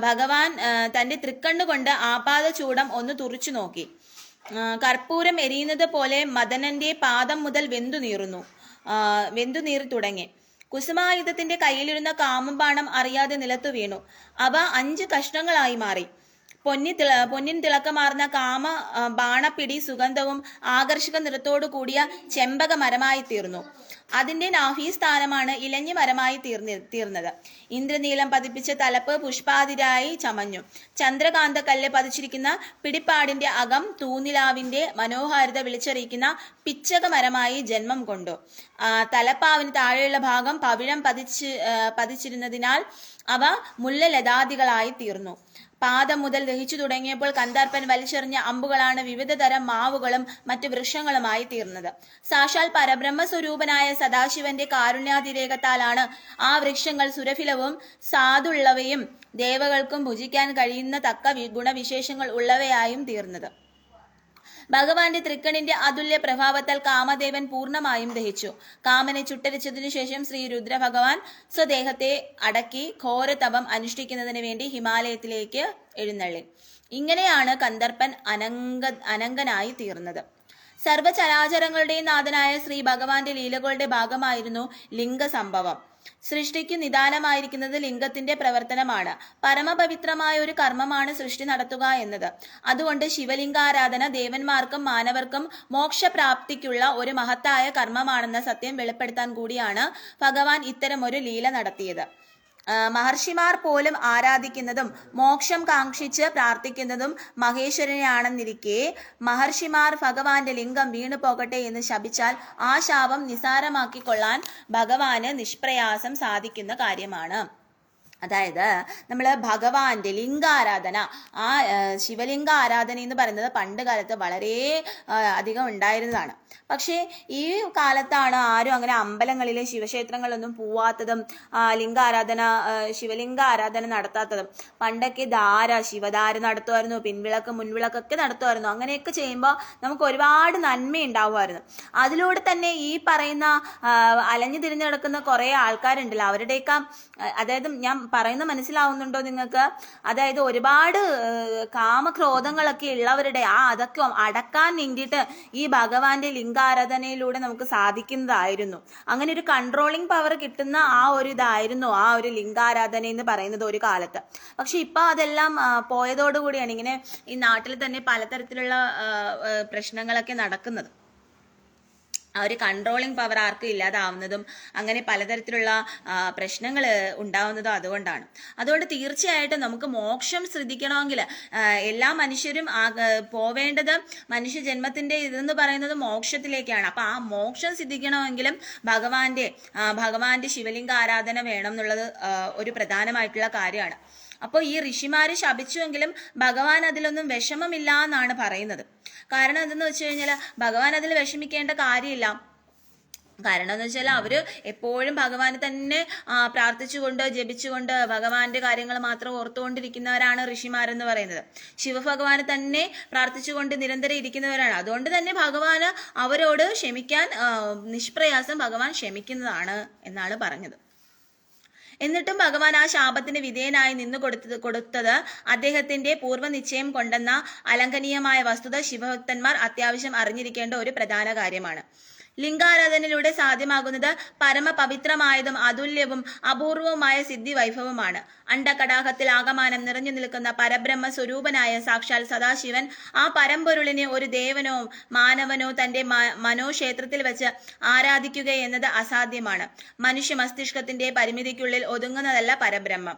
ഭഗവാൻ തന്റെ തൃക്കണ്ണുകൊണ്ട് ആപാദചൂടം ഒന്ന് തുറിച്ചു നോക്കി. കർപ്പൂരം എരിയുന്നത് പോലെ മദനന്റെ പാദം മുതൽ വെന്തുനീറി തുടങ്ങി. കുസുമായുധത്തിന്റെ കയ്യിലിരുന്ന കാമബാണം അറിയാതെ നിലത്തു വീണു. അവ 5 കഷ്ണങ്ങളായി മാറി. പൊന്നിൻ തിളക്കമാർന്ന കാമ ബാണപ്പിടി സുഗന്ധവും ആകർഷക നിറത്തോടു കൂടിയ ചെമ്പക മരമായി തീർന്നു. അതിന്റെ നാഭീസ്ഥാനമാണ് ഇലഞ്ഞി മരമായി തീർന്നത്. ഇന്ദ്രനീലം പതിപ്പിച്ച തലപ്പ് പുഷ്പാതിരായി ചമഞ്ഞു. ചന്ദ്രകാന്ത കല്ല് പതിച്ചിരിക്കുന്ന പിടിപ്പാടിന്റെ അകം തൂനിലാവിന്റെ മനോഹാരിത വിളിച്ചറിയിക്കുന്ന പിച്ചക മരമായി ജന്മം കൊണ്ടു. തലപ്പാവിന് താഴെയുള്ള ഭാഗം പവിഴം പതിച്ചിരുന്നതിനാൽ അവ മുല്ലലതാദികളായി തീർന്നു. പാദം മുതൽ ദഹിച്ചു തുടങ്ങിയപ്പോൾ കന്ദർപ്പൻ വലിച്ചെറിഞ്ഞ അമ്പുകളാണ് വിവിധ തരം മാവുകളും മറ്റു വൃക്ഷങ്ങളുമായി തീർന്നത്. സാക്ഷാൽ പരബ്രഹ്മസ്വരൂപനായ സദാശിവന്റെ കാരുണ്യാതിരേകത്താലാണ് ആ വൃക്ഷങ്ങൾ സുരഭിലവും സാധുള്ളവയും ദേവകൾക്കും ഭുജിക്കാൻ കഴിയുന്ന തക്ക ഗുണവിശേഷങ്ങൾ ഉള്ളവയായും തീർന്നത്. ഭഗവാന്റെ തൃക്കണിന്റെ അതുല്യ പ്രഭാവത്താൽ കാമദേവൻ പൂർണ്ണമായും ദഹിച്ചു. കാമനെ ചുട്ടരിച്ചതിനു ശേഷം ശ്രീ രുദ്ര ഭഗവാൻ സ്വദേഹത്തെ അടക്കി ഘോരതപം അനുഷ്ഠിക്കുന്നതിന് വേണ്ടി ഹിമാലയത്തിലേക്ക് എഴുന്നള്ളി. ഇങ്ങനെയാണ് കന്ദർപ്പൻ അനങ്കനായി തീർന്നത്. സർവചരാചരങ്ങളുടെയും നാഥനായ ശ്രീ ഭഗവാന്റെ ലീലകളുടെ ഭാഗമായിരുന്നു ലിംഗസംഭവം. സൃഷ്ടിക്ക് നിദാനമായിരിക്കുന്നത് ലിംഗത്തിന്റെ പ്രവർത്തനമാണ്. പരമപവിത്രമായ ഒരു കർമ്മമാണ് സൃഷ്ടി നടത്തുക എന്നത്. അതുകൊണ്ട് ശിവലിംഗാരാധന ദേവന്മാർക്കും മാനവർക്കും മോക്ഷപ്രാപ്തിക്കുള്ള ഒരു മഹത്തായ കർമ്മമാണെന്ന സത്യം വെളിപ്പെടുത്താൻ കൂടിയാണ് ഭഗവാൻ ഇത്തരമൊരു ലീല നടത്തിയത്. മഹർഷിമാർ പോലും ആരാധിക്കുന്നതും മോക്ഷം കാക്ഷിച്ച് പ്രാർത്ഥിക്കുന്നതും മഹേശ്വരനെയാണെന്നിരിക്കെ മഹർഷിമാർ ഭഗവാന്റെ ലിംഗം വീണു പോകട്ടെ എന്ന് ശപിച്ചാൽ ആ ശാപം നിസാരമാക്കിക്കൊള്ളാൻ ഭഗവാന് നിഷ്പ്രയാസം സാധിക്കുന്ന കാര്യമാണ്. അതായത് നമ്മൾ ഭഗവാന്റെ ലിംഗാരാധന, ആ ശിവലിംഗ ആരാധന എന്ന് പറയുന്നത് പണ്ട് കാലത്ത് വളരെ അധികം ഉണ്ടായിരുന്നതാണ്. പക്ഷേ ഈ കാലത്താണ് ആരും അങ്ങനെ അമ്പലങ്ങളിലെ ശിവക്ഷേത്രങ്ങളിലൊന്നും പോവാത്തതും ശിവലിംഗ ആരാധന നടത്താത്തതും. പണ്ടൊക്കെ ശിവധാര നടത്തുമായിരുന്നു, പിൻവിളക്ക് മുൻവിളക്കൊക്കെ നടത്തുമായിരുന്നു. അങ്ങനെയൊക്കെ ചെയ്യുമ്പോൾ നമുക്ക് ഒരുപാട് നന്മ ഉണ്ടാവുമായിരുന്നു. അതിലൂടെ തന്നെ ഈ പറയുന്ന അലഞ്ഞു തിരിഞ്ഞു കിടക്കുന്ന കുറേ ആൾക്കാരുണ്ടല്ലോ, അവരുടെയൊക്കെ, അതായത് ഞാൻ പറയുന്നത് മനസ്സിലാവുന്നുണ്ടോ നിങ്ങൾക്ക്? അതായത് ഒരുപാട് കാമക്രോധങ്ങളൊക്കെ ഉള്ളവരുടെ അതൊക്കെ അടക്കാൻ വേണ്ടിയിട്ട് ഈ ഭഗവാന്റെ ലിംഗാരാധനയിലൂടെ നമുക്ക് സാധിക്കുന്നതായിരുന്നു. അങ്ങനെ ഒരു കൺട്രോളിങ് പവർ കിട്ടുന്ന ഇതായിരുന്നു ആ ഒരു ലിംഗാരാധന എന്ന് പറയുന്നത് ഒരു കാലത്ത്. പക്ഷെ ഇപ്പൊ അതെല്ലാം പോയതോടുകൂടിയാണ് ഇങ്ങനെ ഈ നാട്ടിൽ തന്നെ പലതരത്തിലുള്ള പ്രശ്നങ്ങളൊക്കെ നടക്കുന്നത്. ആ ഒരു കൺട്രോളിങ് പവർ ആർക്കും ഇല്ലാതാവുന്നതും അങ്ങനെ പലതരത്തിലുള്ള പ്രശ്നങ്ങൾ ഉണ്ടാവുന്നതും അതുകൊണ്ട് തീർച്ചയായിട്ടും നമുക്ക് മോക്ഷം ശ്രദ്ധിക്കണമെങ്കിൽ എല്ലാ മനുഷ്യരും പോവേണ്ടത് മനുഷ്യ ജന്മത്തിന്റെ ഇതെന്ന് പറയുന്നത് മോക്ഷത്തിലേക്കാണ്. അപ്പൊ ആ മോക്ഷം സിദ്ധിക്കണമെങ്കിലും ഭഗവാന്റെ ശിവലിംഗ ആരാധന വേണം എന്നുള്ളത് ഒരു പ്രധാനമായിട്ടുള്ള കാര്യമാണ്. അപ്പോൾ ഈ ഋഷിമാര് ശപിച്ചുവെങ്കിലും ഭഗവാൻ അതിലൊന്നും വിഷമമില്ല എന്നാണ് പറയുന്നത്. കാരണം എന്തെന്ന് വെച്ച് കഴിഞ്ഞാൽ ഭഗവാൻ അതിൽ വിഷമിക്കേണ്ട കാര്യമില്ല. കാരണം എന്ന് വെച്ചാൽ അവര് എപ്പോഴും ഭഗവാനെ തന്നെ പ്രാർത്ഥിച്ചുകൊണ്ട് ജപിച്ചുകൊണ്ട് ഭഗവാന്റെ കാര്യങ്ങൾ മാത്രം ഓർത്തുകൊണ്ടിരിക്കുന്നവരാണ് ഋഷിമാരെന്ന് പറയുന്നത്. ശിവഭഗവാനെ തന്നെ പ്രാർത്ഥിച്ചുകൊണ്ട് നിരന്തരം ഇരിക്കുന്നവരാണ്. അതുകൊണ്ട് തന്നെ ഭഗവാന് അവരോട് ക്ഷമിക്കാൻ നിഷ്പ്രയാസം ഭഗവാൻ ക്ഷമിക്കുന്നതാണ് എന്നാണ് പറഞ്ഞത്. എന്നിട്ടും ഭഗവാൻ ആ ശാപത്തിന് വിധേയനായി നിന്ന് കൊടുത്തത് അദ്ദേഹത്തിന്റെ പൂർവ്വനിശ്ചയം കൊണ്ടെന്ന അലംഘനീയമായ വസ്തുത ശിവഭക്തന്മാർ അത്യാവശ്യം അറിഞ്ഞിരിക്കേണ്ട ഒരു പ്രധാന കാര്യമാണ്. ലിംഗാരാധനയിലൂടെ സാധ്യമാകുന്നത് പരമപവിത്രമായതും അതുല്യവും അപൂർവവുമായ സിദ്ധി വൈഭവമാണ്. അണ്ടകടാഹത്തിൽ ആകമാനം നിറഞ്ഞു നിൽക്കുന്ന പരബ്രഹ്മ സ്വരൂപനായ സാക്ഷാൽ സദാശിവൻ ആ പരമ്പൊരുളിനെ ഒരു ദേവനോ മാനവനോ തന്റെ മനോക്ഷേത്രത്തിൽ വെച്ച് ആരാധിക്കുക എന്നത് അസാധ്യമാണ്. മനുഷ്യ മസ്തിഷ്കത്തിന്റെ പരിമിതിക്കുള്ളിൽ ഒതുങ്ങുന്നതല്ല പരബ്രഹ്മം.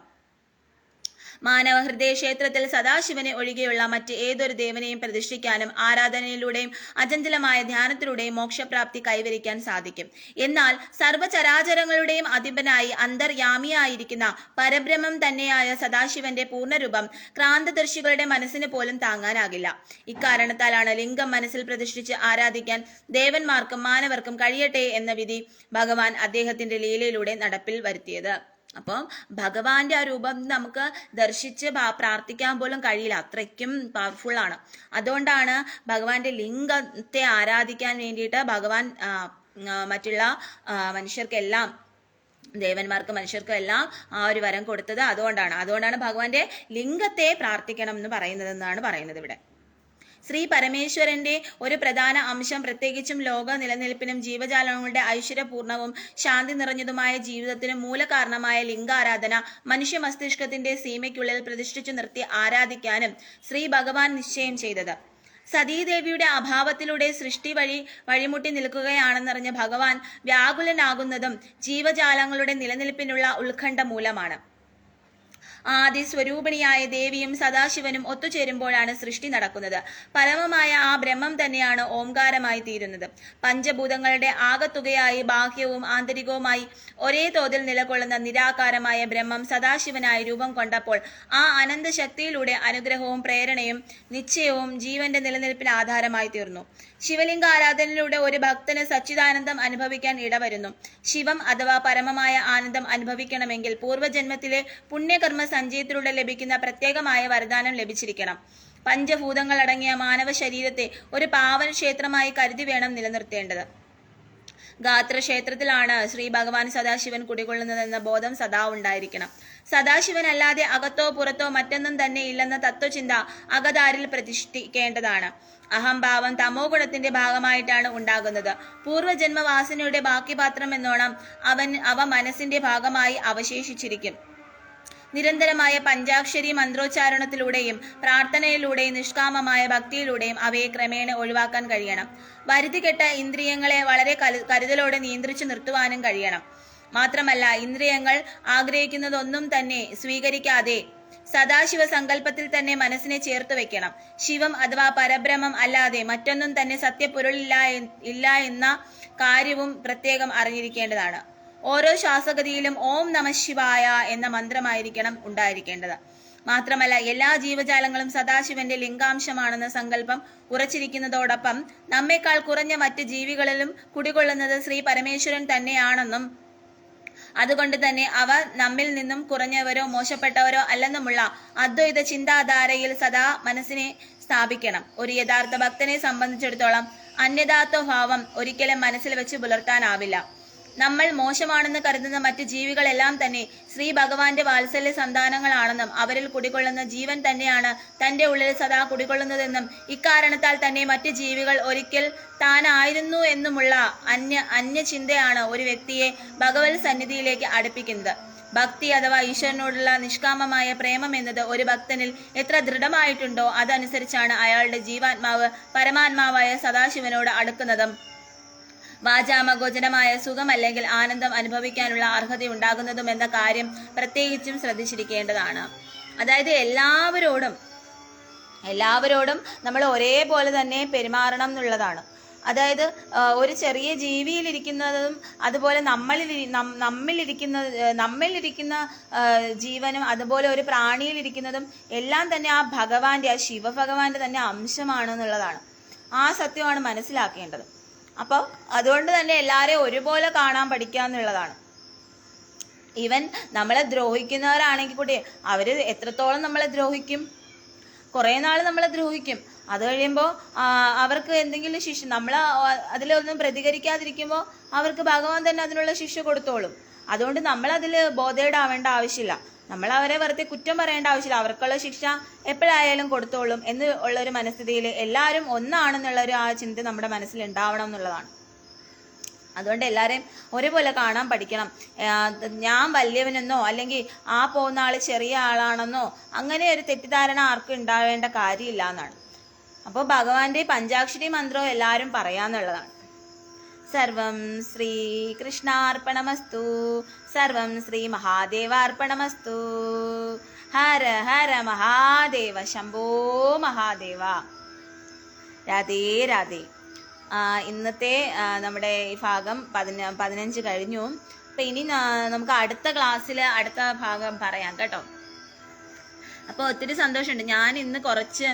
മാനവ ഹൃദയ ക്ഷേത്രത്തിൽ സദാശിവനെ ഒഴികെയുള്ള മറ്റ് ഏതൊരു ദേവനെയും പ്രതിഷ്ഠിക്കാനും ആരാധനയിലൂടെയും അചഞ്ചലമായ ധ്യാനത്തിലൂടെയും മോക്ഷപ്രാപ്തി കൈവരിക്കാൻ സാധിക്കും. എന്നാൽ സർവ്വചരാചരങ്ങളുടെയും അധിപനായി അന്തർയാമിയായിരിക്കുന്ന പരബ്രഹ്മം തന്നെയായ സദാശിവന്റെ പൂർണ്ണരൂപം ക്രാന്തദർശികളുടെ മനസ്സിന് പോലും താങ്ങാനാകില്ല. ഇക്കാരണത്താലാണ് ലിംഗം മനസ്സിൽ പ്രതിഷ്ഠിച്ച് ആരാധിക്കാൻ ദേവന്മാർക്കും മാനവർക്കും കഴിയട്ടെ എന്ന വിധി ഭഗവാൻ അദ്ദേഹത്തിന്റെ ലീലയിലൂടെ നടപ്പിൽ വരുത്തിയത്. അപ്പം ഭഗവാന്റെ ആ രൂപം നമുക്ക് ദർശിച്ച് പ്രാർത്ഥിക്കാൻ പോലും കഴിയില്ല, അത്രയ്ക്കും പവർഫുൾ ആണ്. അതുകൊണ്ടാണ് ഭഗവാന്റെ ലിംഗത്തെ ആരാധിക്കാൻ വേണ്ടിയിട്ട് ഭഗവാൻ മറ്റുള്ള മനുഷ്യർക്കെല്ലാം ദേവന്മാർക്കും മനുഷ്യർക്കും എല്ലാം ആ ഒരു വരം കൊടുത്തത്. അതുകൊണ്ടാണ് ഭഗവാന്റെ ലിംഗത്തെ പ്രാർത്ഥിക്കണം എന്ന് പറയുന്നതെന്നാണ് പറയുന്നത് ഇവിടെ. ശ്രീ പരമേശ്വരന്റെ ഒരു പ്രധാന അംശം, പ്രത്യേകിച്ചും ലോക നിലനിൽപ്പിനും ജീവജാലങ്ങളുടെ ഐശ്വര്യപൂർണവും ശാന്തി നിറഞ്ഞതുമായ ജീവിതത്തിനും മൂലകാരണമായ ലിംഗാരാധന മനുഷ്യ മസ്തിഷ്കത്തിന്റെ സീമയ്ക്കുള്ളിൽ പ്രതിഷ്ഠിച്ചു നിർത്തി ആരാധിക്കാനും ശ്രീ ഭഗവാൻ നിശ്ചയം ചെയ്തത്. സതീദേവിയുടെ അഭാവത്തിലൂടെ സൃഷ്ടി വഴിമുട്ടി നിൽക്കുകയാണെന്നറിഞ്ഞ ഭഗവാൻ വ്യാകുലനാകുന്നതും ജീവജാലങ്ങളുടെ നിലനിൽപ്പിനുള്ള ഉത്കണ്ഠ മൂലമാണ്. ആദി സ്വരൂപിണിയായ ദേവിയും സദാശിവനും ഒത്തുചേരുമ്പോഴാണ് സൃഷ്ടി നടക്കുന്നത്. പരമമായ ആ ബ്രഹ്മം തന്നെയാണ് ഓംകാരമായി തീരുന്നത്. പഞ്ചഭൂതങ്ങളുടെ ആകത്തുകയായി ബാഹ്യവും ആന്തരികവുമായി ഒരേ തോതിൽ നിലകൊള്ളുന്ന നിരാകാരമായ ബ്രഹ്മം സദാശിവനായി രൂപം കൊണ്ടപ്പോൾ ആ അനന്ത ശക്തിയിലൂടെ അനുഗ്രഹവും പ്രേരണയും നിശ്ചയവും ജീവന്റെ നിലനിൽപ്പിന് ആധാരമായി തീർന്നു. ശിവലിംഗ ആരാധനയിലൂടെ ഒരു ഭക്തന് സച്ചിദാനന്ദം അനുഭവിക്കാൻ ഇടവരുന്നു. ശിവം അഥവാ പരമമായ ആനന്ദം അനുഭവിക്കണമെങ്കിൽ പൂർവ്വജന്മത്തിലെ പുണ്യകർമ്മ സഞ്ചയത്തിലൂടെ ലഭിക്കുന്ന പ്രത്യേകമായ വരദാനം ലഭിച്ചിരിക്കണം. പഞ്ചഭൂതങ്ങൾ അടങ്ങിയ മാനവ ശരീരത്തെ ഒരു പാവന ക്ഷേത്രമായി കരുതി വേണം നിലനിർത്തേണ്ടത്. ഗാത്രക്ഷേത്രത്തിലാണ് ശ്രീ ഭഗവാൻ സദാശിവൻ കുടികൊള്ളുന്നതെന്ന ബോധം സദാ ഉണ്ടായിരിക്കണം. സദാശിവൻ അല്ലാതെ അകത്തോ പുറത്തോ മറ്റൊന്നും തന്നെ ഇല്ലെന്ന തത്വചിന്ത അകതാരിൽ പ്രതിഷ്ഠിക്കേണ്ടതാണ്. അഹംഭാവം തമോ ഗുണത്തിന്റെ ഭാഗമായിട്ടാണ് ഉണ്ടാകുന്നത്. പൂർവ്വജന്മവാസനയുടെ ബാക്കി പാത്രം എന്നോണം അവ മനസ്സിന്റെ ഭാഗമായി അവശേഷിച്ചിരിക്കും. നിരന്തരമായ പഞ്ചാക്ഷരി മന്ത്രോച്ചാരണത്തിലൂടെയും പ്രാർത്ഥനയിലൂടെയും നിഷ്കാമമായ ഭക്തിയിലൂടെയും അവയെ ക്രമേണ ഒഴിവാക്കാൻ കഴിയണം. വരുതികെട്ട ഇന്ദ്രിയങ്ങളെ വളരെ കരുതലോടെ നിയന്ത്രിച്ചു നിർത്തുവാനും കഴിയണം. മാത്രമല്ല, ഇന്ദ്രിയങ്ങൾ ആഗ്രഹിക്കുന്നതൊന്നും തന്നെ സ്വീകരിക്കാതെ സദാശിവ സങ്കല്പത്തിൽ തന്നെ മനസ്സിനെ ചേർത്ത് വെക്കണം. ശിവം അഥവാ പരബ്രഹ്മം അല്ലാതെ മറ്റൊന്നും തന്നെ സത്യപ്പൊരുളില്ല എന്ന കാര്യവും പ്രത്യേകം അറിഞ്ഞിരിക്കേണ്ടതാണ്. ഓരോ ശ്വാസഗതിയിലും ഓം നമഃ ശിവായ എന്ന മന്ത്രമായിരിക്കണം ഉണ്ടായിരിക്കേണ്ടത്. മാത്രമല്ല, എല്ലാ ജീവജാലങ്ങളും സദാശിവന്റെ ലിംഗാംശമാണെന്ന സങ്കല്പം ഉറച്ചിരിക്കുന്നതോടൊപ്പം നമ്മെക്കാൾ കുറഞ്ഞ മറ്റ് ജീവികളിലും കുടികൊള്ളുന്നത് ശ്രീ പരമേശ്വരൻ തന്നെയാണെന്നും അതുകൊണ്ട് തന്നെ അവ നമ്മിൽ നിന്നും കുറഞ്ഞവരോ മോശപ്പെട്ടവരോ അല്ലെന്നുമുള്ള അദ്വൈത ചിന്താധാരയിൽ സദാ മനസ്സിനെ സ്ഥാപിക്കണം. ഒരു യഥാർത്ഥ ഭക്തനെ സംബന്ധിച്ചിടത്തോളം അന്യഥാത്വഭാവം ഒരിക്കലും മനസ്സിൽ വെച്ച് പുലർത്താനാവില്ല. നമ്മൾ മോശമാണെന്ന് കരുതുന്ന മറ്റ് ജീവികളെല്ലാം തന്നെ ശ്രീ ഭഗവാന്റെ വാത്സല്യ സന്താനങ്ങളാണെന്നും അവരിൽ കുടികൊള്ളുന്ന ജീവൻ തന്നെയാണ് തന്റെ ഉള്ളിൽ സദാ കുടികൊള്ളുന്നതെന്നും ഇക്കാരണത്താൽ തന്നെ മറ്റ് ജീവികൾ ഒരിക്കൽ താനായിരുന്നു എന്നുമുള്ള അന്യചിന്തയാണ് ഒരു വ്യക്തിയെ ഭഗവത് സന്നിധിയിലേക്ക് അടുപ്പിക്കുന്നത്. ഭക്തി അഥവാ ഈശ്വരനോടുള്ള നിഷ്കാമമായ പ്രേമം എന്നത് ഒരു ഭക്തനിൽ എത്ര ദൃഢമായിട്ടുണ്ടോ അതനുസരിച്ചാണ് അയാളുടെ ജീവാത്മാവ് പരമാത്മാവായ സദാശിവനോട് അടുക്കുന്നതും വാചാമഗോചരമായ സുഖം അല്ലെങ്കിൽ ആനന്ദം അനുഭവിക്കാനുള്ള അർഹത ഉണ്ടാകുന്നതും എന്ന കാര്യം പ്രത്യേകിച്ചും ശ്രദ്ധിച്ചിരിക്കേണ്ടതാണ്. അതായത് എല്ലാവരോടും നമ്മൾ ഒരേപോലെ തന്നെ പെരുമാറണം എന്നുള്ളതാണ്. അതായത് ഒരു ചെറിയ ജീവിയിലിരിക്കുന്നതും അതുപോലെ നമ്മളിലിരിക്കുന്ന ജീവനും അതുപോലെ ഒരു പ്രാണിയിലിരിക്കുന്നതും എല്ലാം തന്നെ ആ ഭഗവാന്റെ, ആ ശിവഭഗവാന്റെ തന്നെ അംശമാണെന്നുള്ളതാണ്. ആ സത്യമാണ് മനസ്സിലാക്കേണ്ടത്. അപ്പോൾ അതുകൊണ്ട് തന്നെ എല്ലാവരെയും ഒരുപോലെ കാണാൻ പഠിക്കുക എന്നുള്ളതാണ്. ഈവൻ നമ്മളെ ദ്രോഹിക്കുന്നവരാണെങ്കിൽ കൂടി അവർ എത്രത്തോളം നമ്മളെ ദ്രോഹിക്കും, കുറേ നാൾ നമ്മളെ ദ്രോഹിക്കും. അത് കഴിയുമ്പോൾ അവർക്ക് എന്തെങ്കിലും ശിക്ഷ, നമ്മൾ അതിലൊന്നും പ്രതികരിക്കാതിരിക്കുമ്പോൾ അവർക്ക് ഭഗവാൻ തന്നെ അതിനുള്ള ശിക്ഷ കൊടുത്തോളും. അതുകൊണ്ട് നമ്മളതിൽ ബോധേഡാവേണ്ട ആവശ്യമില്ല, നമ്മൾ അവരെ വെറുതെ കുറ്റം പറയേണ്ട ആവശ്യമില്ല. അവർക്കുള്ള ശിക്ഷ എപ്പോഴായാലും കൊടുത്തോളും എന്ന് ഉള്ളൊരു മനസ്ഥിതിയിൽ എല്ലാവരും ഒന്നാണെന്നുള്ളൊരു ആ ചിന്ത നമ്മുടെ മനസ്സിൽ ഉണ്ടാവണം എന്നുള്ളതാണ്. അതുകൊണ്ട് എല്ലാവരെയും ഒരുപോലെ കാണാൻ പഠിക്കണം. ഞാൻ വലിയവനെന്നോ അല്ലെങ്കിൽ ആ പോകുന്ന ആൾ ചെറിയ ആളാണെന്നോ അങ്ങനെ ഒരു തെറ്റിദ്ധാരണ ആർക്കും ഉണ്ടാവേണ്ട കാര്യമില്ല എന്നാണ്. അപ്പോൾ ഭഗവാന്റെ പഞ്ചാക്ഷരി മന്ത്രം എല്ലാവരും പറയാന്നുള്ളതാണ്. സർവം ശ്രീ കൃഷ്ണാർപ്പണമസ്തു, സർവം ശ്രീ മഹാദേവാർപ്പണമസ്തു. ഹര ഹര മഹാദേവ, ശംഭോ മഹാദേവ. രാധേ രാധേ. ഇന്നത്തെ നമ്മുടെ ഈ ഭാഗം 15 കഴിഞ്ഞു. അപ്പം ഇനി നമുക്ക് അടുത്ത ക്ലാസ്സിൽ അടുത്ത ഭാഗം പറയാം കേട്ടോ. അപ്പോൾ ഒത്തിരി സന്തോഷമുണ്ട്. ഞാൻ ഇന്ന് കുറച്ച്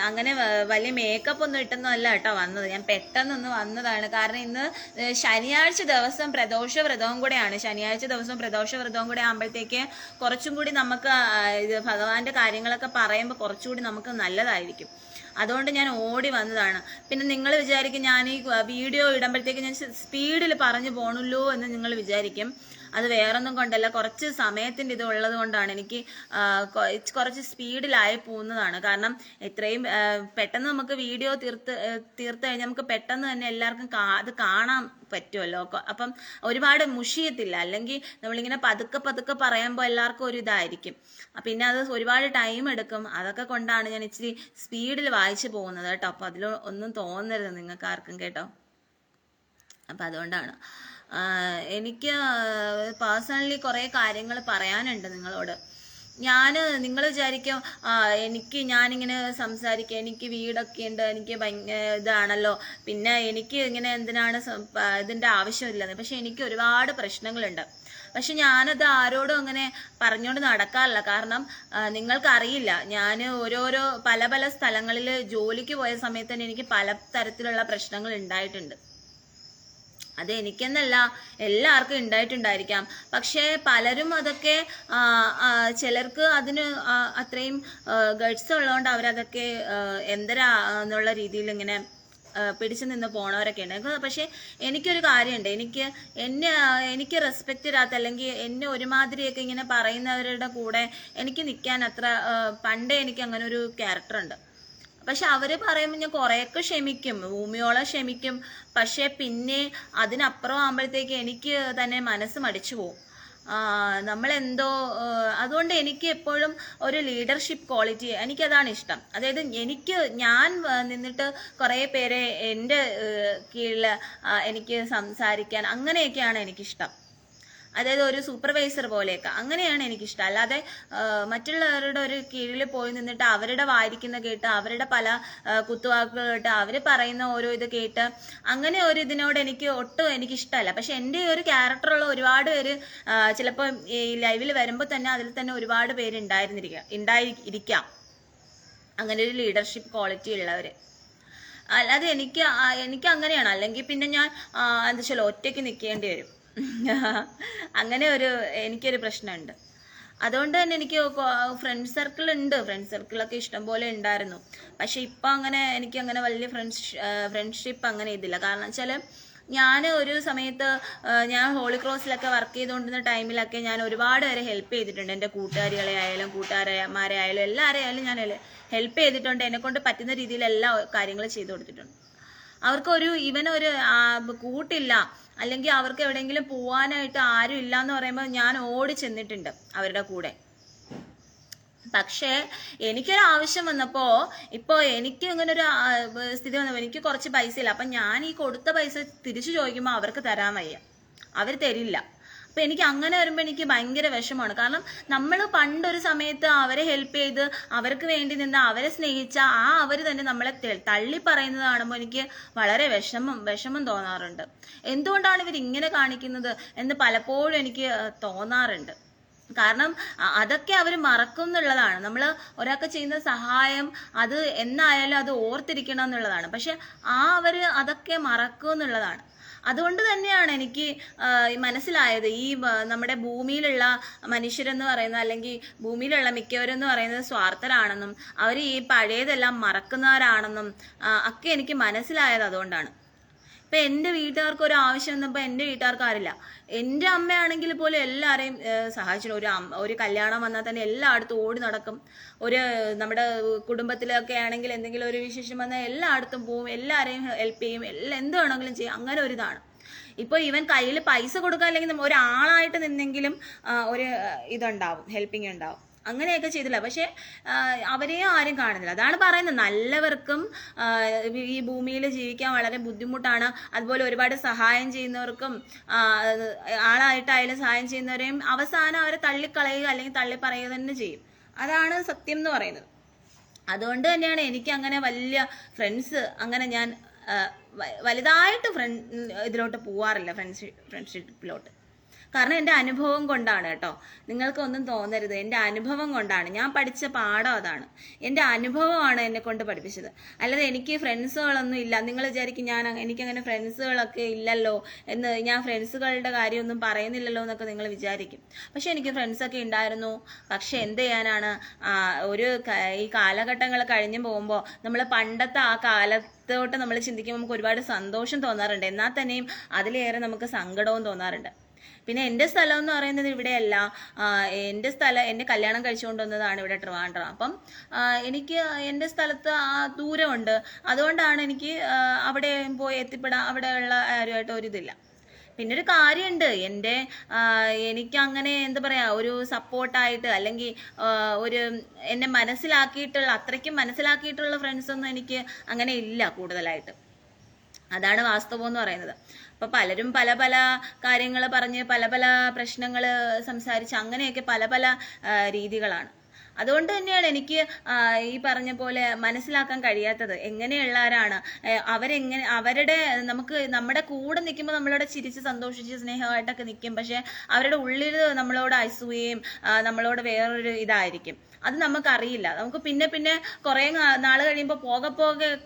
അങ്ങനെ വലിയ മേക്കപ്പ് ഒന്നും ഇട്ടൊന്നുമല്ല കേട്ടോ വന്നത്, ഞാൻ പെട്ടെന്നൊന്ന് വന്നതാണ്. കാരണം ഇന്ന് ശനിയാഴ്ച ദിവസം പ്രദോഷ വ്രതവും കൂടെയാണ്. ശനിയാഴ്ച ദിവസം പ്രദോഷ വ്രതവും കൂടെ ആകുമ്പോഴത്തേക്ക് കുറച്ചും കൂടി നമുക്ക് ഇത് ഭഗവാന്റെ കാര്യങ്ങളൊക്കെ പറയുമ്പോൾ കുറച്ചുകൂടി നമുക്ക് നല്ലതായിരിക്കും. അതുകൊണ്ട് ഞാൻ ഓടി വന്നതാണ്. പിന്നെ നിങ്ങൾ വിചാരിക്കും ഞാൻ ഈ വീഡിയോ ഇടുമ്പോഴത്തേക്ക് ഞാൻ സ്പീഡിൽ പറഞ്ഞു പോകണല്ലോ എന്ന് നിങ്ങൾ വിചാരിക്കും. അത് വേറൊന്നും കൊണ്ടല്ല, കുറച്ച് സമയത്തിൻ്റെ ഇത് ഉള്ളത് കൊണ്ടാണ് എനിക്ക് കുറച്ച് സ്പീഡിലായി പോകുന്നതാണ്. കാരണം എത്രയും പെട്ടെന്ന് നമുക്ക് വീഡിയോ തീർത്ത് കഴിഞ്ഞാൽ നമുക്ക് പെട്ടെന്ന് തന്നെ എല്ലാവർക്കും അത് കാണാൻ പറ്റുമല്ലോ. അപ്പം ഒരുപാട് മുഷിയത്തില്ല. അല്ലെങ്കിൽ നമ്മളിങ്ങനെ പതുക്കെ പറയുമ്പോൾ എല്ലാവർക്കും ഒരു ഇതായിരിക്കും, പിന്നെ അത് ഒരുപാട് ടൈം എടുക്കും. അതൊക്കെ കൊണ്ടാണ് ഞാൻ ഇച്ചിരി സ്പീഡിൽ വായിച്ചു പോകുന്നത് കേട്ടോ. അപ്പം അതിൽ ഒന്നും തോന്നരുത് നിങ്ങൾക്ക് ആർക്കും കേട്ടോ. അപ്പം അതുകൊണ്ടാണ് എനിക്ക് പേഴ്സണലി കുറേ കാര്യങ്ങൾ പറയാനുണ്ട് നിങ്ങളോട്. നിങ്ങൾ വിചാരിക്കും ഞാനിങ്ങനെ സംസാരിക്കുക, എനിക്ക് വീടൊക്കെ ഉണ്ട്, എനിക്ക് ഇതാണല്ലോ, പിന്നെ എനിക്ക് ഇങ്ങനെ എന്തിനാണ് ഇതിൻ്റെ ആവശ്യമില്ലെന്ന്. പക്ഷെ എനിക്ക് ഒരുപാട് പ്രശ്നങ്ങളുണ്ട്. പക്ഷെ ഞാനത് ആരോടും അങ്ങനെ പറഞ്ഞുകൊണ്ട് നടക്കാറില്ല. കാരണം നിങ്ങൾക്കറിയില്ല, ഞാൻ ഓരോരോ പല സ്ഥലങ്ങളിൽ ജോലിക്ക് പോയ സമയത്ത് തന്നെ എനിക്ക് പല തരത്തിലുള്ള പ്രശ്നങ്ങൾ ഉണ്ടായിട്ടുണ്ട്. അത് എനിക്കെന്നല്ല, എല്ലാവർക്കും ഉണ്ടായിട്ടുണ്ടായിരിക്കാം. പക്ഷേ പലരും അതൊക്കെ ചിലർക്ക് അതിന് അത്രയും ഗട്സ് ഉള്ളതുകൊണ്ട് അവരതൊക്കെ എന്തരാ എന്നുള്ള രീതിയിൽ ഇങ്ങനെ പിടിച്ചു നിന്ന് പോണവരൊക്കെ ഉണ്ട്. പക്ഷെ എനിക്കൊരു കാര്യമുണ്ട്, എനിക്ക് റെസ്പെക്റ്റ് ഇടാത്ത അല്ലെങ്കിൽ എന്നെ ഒരുമാതിരിയൊക്കെ ഇങ്ങനെ പറയുന്നവരുടെ കൂടെ എനിക്ക് നിൽക്കാൻ അത്ര പണ്ടേ എനിക്ക് അങ്ങനെ ഒരു ക്യാരക്ടറുണ്ട്. പക്ഷെ അവർ പറയുമ്പോൾ ഞാൻ കുറേയൊക്കെ ക്ഷമിക്കും, ഭൂമിയോളം ക്ഷമിക്കും. പക്ഷെ പിന്നെ അതിനപ്പുറം ആകുമ്പോഴത്തേക്ക് എനിക്ക് തന്നെ മനസ്സ് മടിച്ചു പോകും. നമ്മളെന്തോ അതുകൊണ്ട് എനിക്ക് എപ്പോഴും ഒരു ലീഡർഷിപ്പ് ക്വാളിറ്റി എനിക്കതാണ് ഇഷ്ടം. അതായത് ഞാൻ നിന്നിട്ട് കുറേ പേരെ എൻ്റെ കീഴിൽ എനിക്ക് സംസാരിക്കാൻ അങ്ങനെയൊക്കെയാണ് എനിക്കിഷ്ടം. അതായത് ഒരു സൂപ്പർവൈസർ പോലെയൊക്കെ അങ്ങനെയാണ് എനിക്കിഷ്ടം. അല്ലാതെ മറ്റുള്ളവരുടെ ഒരു കീഴിൽ പോയി നിന്നിട്ട് അവരുടെ വായിരിക്കുന്ന കേട്ട് അവരുടെ പല കുത്തുവാക്കുകൾ കേട്ട് അവർ പറയുന്ന ഓരോ ഇത് കേട്ട് അങ്ങനെ ഒരു ഇതിനോട് ഒട്ടും എനിക്കിഷ്ടമല്ല. പക്ഷെ എൻ്റെ ഒരു ക്യാരക്ടറുള്ള ഒരുപാട് പേര് ചിലപ്പോൾ ഈ ലൈവിൽ വരുമ്പോൾ തന്നെ അതിൽ തന്നെ ഒരുപാട് പേര് ഉണ്ടായിരിക്കാം അങ്ങനെ ഒരു ലീഡർഷിപ്പ് ക്വാളിറ്റി ഉള്ളവർ. അല്ലാതെ എനിക്ക് അങ്ങനെയാണ്. അല്ലെങ്കിൽ പിന്നെ ഞാൻ എന്താ വെച്ചാൽ ഒറ്റയ്ക്ക് നിൽക്കേണ്ടി വരും. അങ്ങനെ എനിക്കൊരു പ്രശ്നമുണ്ട്. അതുകൊണ്ട് തന്നെ എനിക്ക് ഫ്രണ്ട് സർക്കിൾ ഉണ്ട്, ഫ്രണ്ട് സർക്കിളൊക്കെ ഇഷ്ടംപോലെ ഉണ്ടായിരുന്നു. പക്ഷെ ഇപ്പം എനിക്ക് അങ്ങനെ വലിയ ഫ്രണ്ട്ഷിപ്പ് അങ്ങനെ ഇതില്ല. കാരണം വെച്ചാൽ ഞാൻ ഒരു സമയത്ത് ഞാൻ ഹോളി ക്രോസിലൊക്കെ വർക്ക് ചെയ്തുകൊണ്ടിരുന്ന ടൈമിലൊക്കെ ഞാൻ ഒരുപാട് പേരെ ഹെൽപ്പ് ചെയ്തിട്ടുണ്ട്. എൻ്റെ കൂട്ടുകാരികളെ ആയാലും കൂട്ടുകാരന്മാരെ ആയാലും എല്ലാവരെയായാലും ഞാൻ ഹെൽപ്പ് ചെയ്തിട്ടുണ്ട്. എന്നെക്കൊണ്ട് പറ്റുന്ന രീതിയിൽ എല്ലാ കാര്യങ്ങളും ചെയ്തു കൊടുത്തിട്ടുണ്ട്. അവർക്ക് ഇവനൊരു കൂട്ടില്ല, അല്ലെങ്കിൽ അവർക്ക് എവിടെയെങ്കിലും പോവാനായിട്ട് ആരും ഇല്ല എന്ന് പറയുമ്പോൾ ഞാൻ ഓടി ചെന്നിട്ടുണ്ട് അവരുടെ കൂടെ. പക്ഷേ എനിക്കൊരാവശ്യം വന്നപ്പോൾ ഇപ്പോൾ എനിക്ക് ഇങ്ങനെ ഒരു സ്ഥിതി വന്നപ്പോൾ എനിക്ക് കുറച്ച് പൈസ ഇല്ല. അപ്പം ഞാൻ ഈ കൊടുത്ത പൈസ തിരിച്ചു ചോദിക്കുമ്പോൾ അവർക്ക് തരാൻ വയ്യ, അവർ തരില്ല. അപ്പം എനിക്ക് അങ്ങനെ വരുമ്പോൾ എനിക്ക് ഭയങ്കര വിഷമമാണ്. കാരണം നമ്മൾ പണ്ടൊരു സമയത്ത് അവരെ ഹെൽപ്പ് ചെയ്ത് അവർക്ക് വേണ്ടി നിന്ന് അവരെ സ്നേഹിച്ച അവർ തന്നെ നമ്മളെ തള്ളി പറയുന്നത് കാണുമ്പോൾ എനിക്ക് വളരെ വിഷമം തോന്നാറുണ്ട്. എന്തുകൊണ്ടാണ് ഇവർ ഇങ്ങനെ കാണിക്കുന്നത് എന്ന് പലപ്പോഴും എനിക്ക് തോന്നാറുണ്ട്. കാരണം അതൊക്കെ അവർ മറക്കും എന്നുള്ളതാണ്. നമ്മൾ ഒരാൾക്ക് ചെയ്യുന്ന സഹായം അത് എന്നായാലും അത് ഓർത്തിരിക്കണം എന്നുള്ളതാണ്. പക്ഷെ അവർ അതൊക്കെ മറക്കും എന്നുള്ളതാണ്. അതുകൊണ്ട് തന്നെയാണ് എനിക്ക് മനസ്സിലായത് ഈ നമ്മുടെ ഭൂമിയിലുള്ള മനുഷ്യരെന്ന് പറയുന്നത്, അല്ലെങ്കിൽ ഭൂമിയിലുള്ള മിക്കവരെന്ന് പറയുന്നത് സ്വാർത്ഥരാണെന്നും അവർ ഈ പഴയതെല്ലാം മറക്കുന്നവരാണെന്നും ഒക്കെ എനിക്ക് മനസ്സിലായത് അതുകൊണ്ടാണ്. ഇപ്പം എൻ്റെ വീട്ടുകാർക്ക് ഒരു ആവശ്യം വന്നപ്പോൾ എൻ്റെ വീട്ടുകാർക്ക് ആരില്ല. എൻ്റെ അമ്മയാണെങ്കിൽ പോലും എല്ലാവരെയും സഹായിച്ചു. ഒരു കല്യാണം വന്നാൽ തന്നെ എല്ലായിടത്തും ഓടി നടക്കും. നമ്മുടെ കുടുംബത്തിലൊക്കെ ആണെങ്കിൽ എന്തെങ്കിലും ഒരു വിശേഷം വന്നാൽ എല്ലായിടത്തും പോവും, എല്ലാവരെയും ഹെൽപ്പ് ചെയ്യും, എന്ത് വേണമെങ്കിലും ചെയ്യും. അങ്ങനെ ഒരു ഇതാണ്. ഇപ്പോൾ ഇവൻ കയ്യിൽ പൈസ കൊടുക്കാൻ അല്ലെങ്കിൽ ഒരാളായിട്ട് നിന്നെങ്കിലും ഒരു ഇതുണ്ടാവും, ഹെൽപ്പിംഗ് ഉണ്ടാവും. അങ്ങനെയൊക്കെ ചെയ്തില്ല. പക്ഷെ അവരെയും ആരും കാണുന്നില്ല. അതാണ് പറയുന്നത്, നല്ലവർക്കും ഈ ഭൂമിയിൽ ജീവിക്കാൻ വളരെ ബുദ്ധിമുട്ടാണ്. അതുപോലെ ഒരുപാട് സഹായം ചെയ്യുന്നവർക്കും ആളായിട്ടായാലും സഹായം ചെയ്യുന്നവരെയും അവസാനം അവരെ തള്ളിക്കളയുക അല്ലെങ്കിൽ തള്ളിപ്പറയുക തന്നെ ചെയ്യും. അതാണ് സത്യം എന്ന് പറയുന്നത്. അതുകൊണ്ട് തന്നെയാണ് എനിക്ക് അങ്ങനെ വലിയ ഫ്രണ്ട്സ് അങ്ങനെ ഞാൻ വലുതായിട്ട് ഇതിലോട്ട് പോവാറില്ല, ഫ്രണ്ട്ഷിപ്പിലോട്ട്. കാരണം എൻ്റെ അനുഭവം കൊണ്ടാണ് കേട്ടോ, നിങ്ങൾക്കൊന്നും തോന്നരുത്. എൻ്റെ അനുഭവം കൊണ്ടാണ്, ഞാൻ പഠിച്ച പാഠം അതാണ്. എൻ്റെ അനുഭവമാണ് എന്നെ കൊണ്ട് പഠിപ്പിച്ചത്. അല്ലാതെ എനിക്ക് ഫ്രണ്ട്സുകളൊന്നും ഇല്ല. നിങ്ങൾ വിചാരിക്കും എനിക്കങ്ങനെ ഫ്രണ്ട്സുകളൊക്കെ ഇല്ലല്ലോ എന്ന്, ഞാൻ ഫ്രണ്ട്സുകളുടെ കാര്യമൊന്നും പറയുന്നില്ലല്ലോ എന്നൊക്കെ നിങ്ങൾ വിചാരിക്കും. പക്ഷെ എനിക്ക് ഫ്രണ്ട്സൊക്കെ ഉണ്ടായിരുന്നു. പക്ഷെ എന്ത് ചെയ്യാനാണ്, ഈ കാലഘട്ടങ്ങൾ കഴിഞ്ഞു പോകുമ്പോൾ നമ്മൾ പണ്ടത്തെ ആ കാലത്തോട്ട് നമ്മൾ ചിന്തിക്കുമ്പോൾ നമുക്ക് ഒരുപാട് സന്തോഷം തോന്നാറുണ്ട്. എന്നാൽ തന്നെയും അതിലേറെ നമുക്ക് സങ്കടവും തോന്നാറുണ്ട്. പിന്നെ എൻ്റെ സ്ഥലം എന്ന് പറയുന്നത് ഇവിടെയല്ല. എന്നെ കല്യാണം കഴിച്ചുകൊണ്ട് വന്നതാണ് ഇവിടെ ട്രിവാൻഡ്രം. അപ്പം എനിക്ക് എൻ്റെ സ്ഥലത്ത് ദൂരമുണ്ട്. അതുകൊണ്ടാണ് എനിക്ക് അവിടെ പോയി എത്തിപ്പെടാൻ അവിടെയുള്ള ആരുമായിട്ട് ഒരിതില്ല. പിന്നെ ഒരു കാര്യമുണ്ട്, എനിക്കങ്ങനെ എന്താ പറയുക, ഒരു സപ്പോർട്ടായിട്ട് അല്ലെങ്കിൽ എന്നെ അത്രയ്ക്കും മനസ്സിലാക്കിയിട്ടുള്ള ഫ്രണ്ട്സൊന്നും എനിക്ക് അങ്ങനെ ഇല്ല കൂടുതലായിട്ട്. അതാണ് വാസ്തവം എന്ന് പറയുന്നത്. അപ്പോൾ പലരും പല പല കാര്യങ്ങൾ പറഞ്ഞ് പല പല പ്രശ്നങ്ങൾ സംസാരിച്ച് അങ്ങനെയൊക്കെ പല പല രീതികളാണ്. അതുകൊണ്ട് തന്നെയാണ് എനിക്ക് ഈ പറഞ്ഞ പോലെ മനസ്സിലാക്കാൻ കഴിയാത്തത്. എങ്ങനെയുള്ളവരാണ് നമ്മുടെ കൂടെ നിൽക്കുമ്പോൾ നമ്മളോട് ചിരിച്ച് സന്തോഷിച്ച് സ്നേഹമായിട്ടൊക്കെ നിൽക്കും. പക്ഷെ അവരുടെ ഉള്ളിൽ നമ്മളോട് അസൂയയും നമ്മളോട് വേറൊരു ഇതായിരിക്കും. അത് നമുക്കറിയില്ല. നമുക്ക് പിന്നെ കുറേ നാൾ കഴിയുമ്പോൾ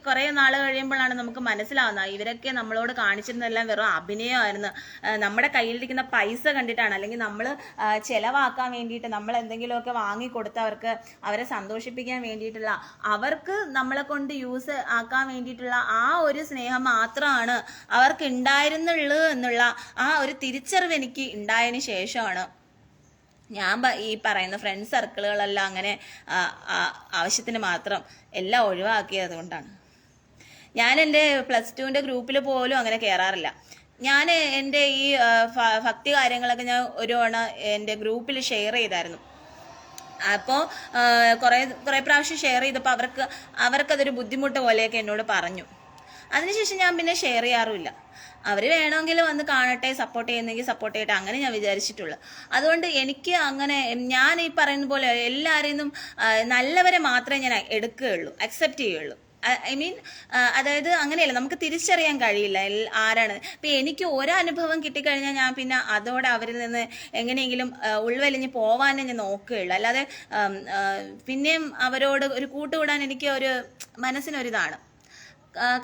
കുറേ നാൾ കഴിയുമ്പോഴാണ് നമുക്ക് മനസ്സിലാവുന്നത് ഇവരൊക്കെ നമ്മളോട് കാണിച്ചിരുന്നതെല്ലാം വെറും അഭിനയമായിരുന്നു. നമ്മുടെ കയ്യിലിരിക്കുന്ന പൈസ കണ്ടിട്ടാണ്, അല്ലെങ്കിൽ നമ്മൾ ചെലവാക്കാൻ വേണ്ടിയിട്ട് നമ്മൾ എന്തെങ്കിലുമൊക്കെ വാങ്ങിക്കൊടുത്തവർക്ക് അവരെ സന്തോഷിപ്പിക്കാൻ വേണ്ടിയിട്ടുള്ള, അവർക്ക് നമ്മളെ കൊണ്ട് യൂസ് ആക്കാൻ വേണ്ടിയിട്ടുള്ള ആ ഒരു സ്നേഹം മാത്രമാണ് അവർക്ക് ഉണ്ടായിരുന്നുള്ളൂ എന്നുള്ള ആ ഒരു തിരിച്ചറിവ് എനിക്ക് ഉണ്ടായതിന് ശേഷമാണ് ഞാൻ ഈ പറയുന്ന ഫ്രണ്ട് സർക്കിളുകളെല്ലാം അങ്ങനെ ആവശ്യത്തിന് മാത്രം എല്ലാം ഒഴിവാക്കിയത് കൊണ്ടാണ്. ഞാൻ എൻ്റെ +2 ഗ്രൂപ്പിൽ പോലും അങ്ങനെ കയറാറില്ല. ഞാൻ എൻ്റെ ഈ ഭക്തി കാര്യങ്ങളൊക്കെ ഞാൻ ഒരു തവണ എൻ്റെ ഗ്രൂപ്പിൽ ഷെയർ ചെയ്തായിരുന്നു. അപ്പോൾ കുറേ പ്രാവശ്യം ഷെയർ ചെയ്തപ്പോൾ അവർക്കതൊരു ബുദ്ധിമുട്ട് പോലെയൊക്കെ എന്നോട് പറഞ്ഞു. അതിനുശേഷം ഞാൻ പിന്നെ ഷെയർ ചെയ്യാറുമില്ല. അവർ വേണമെങ്കിൽ വന്ന് കാണട്ടെ, സപ്പോർട്ട് ചെയ്യുന്നെങ്കിൽ സപ്പോർട്ട് ചെയ്യട്ടെ, അങ്ങനെ ഞാൻ വിചാരിച്ചിട്ടുള്ളൂ. അതുകൊണ്ട് എനിക്ക് അങ്ങനെ ഞാൻ ഈ പറയുന്ന പോലെ എല്ലാവരെയും നല്ലവരെ മാത്രമേ ഞാൻ എടുക്കുകയുള്ളൂ, അക്സെപ്റ്റ് ചെയ്യുള്ളൂ. അതായത് അങ്ങനെയല്ല, നമുക്ക് തിരിച്ചറിയാൻ കഴിയില്ല ആരാണ്. ഇപ്പം എനിക്ക് ഒരനുഭവം കിട്ടിക്കഴിഞ്ഞാൽ ഞാൻ പിന്നെ അതോടെ അവരിൽ നിന്ന് എങ്ങനെയെങ്കിലും ഉൾവലിഞ്ഞ് പോവാനേ ഞാൻ നോക്കുകയുള്ളൂ. അല്ലാതെ പിന്നെയും അവരോട് ഒരു കൂട്ടുകൂടാൻ എനിക്ക് മനസ്സിനൊരിതാണ്.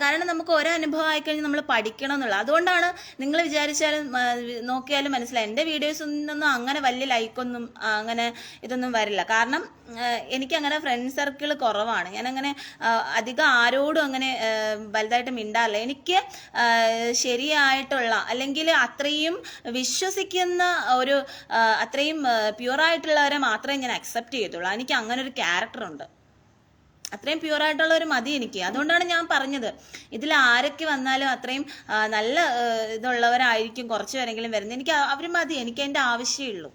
കാരണം നമുക്ക് ഒരനുഭവം ആയിക്കഴിഞ്ഞാൽ നമ്മൾ പഠിക്കണം എന്നുള്ളത്. അതുകൊണ്ടാണ് നിങ്ങൾ വിചാരിച്ചാലും നോക്കിയാലും മനസ്സിലായി, എൻ്റെ വീഡിയോസൊന്നും അങ്ങനെ വലിയ ലൈക്കൊന്നും അങ്ങനെ ഇതൊന്നും വരില്ല. കാരണം എനിക്കങ്ങനെ ഫ്രണ്ട് സർക്കിൾ കുറവാണ്. ഞാനങ്ങനെ അധികം ആരോടും അങ്ങനെ വലുതായിട്ട് മിണ്ടാറില്ല. എനിക്ക് ശരിയായിട്ടുള്ള അല്ലെങ്കിൽ അത്രയും വിശ്വസിക്കുന്ന അത്രയും പ്യുവറായിട്ടുള്ളവരെ മാത്രമേ ഞാൻ അക്സെപ്റ്റ് ചെയ്യത്തുള്ളൂ. എനിക്ക് അങ്ങനെ ഒരു ക്യാരക്ടറുണ്ട്. അത്രയും പ്യുവറായിട്ടുള്ളവർ മതി എനിക്ക്. അതുകൊണ്ടാണ് ഞാൻ പറഞ്ഞത്, ഇതിൽ ആരൊക്കെ വന്നാലും അത്രയും നല്ല ഇതുള്ളവരായിരിക്കും കുറച്ച് പേരെങ്കിലും വരുന്നത്. എനിക്ക് അവർ മതി, എനിക്ക് അതിൻ്റെ ആവശ്യമേ ഉള്ളൂ.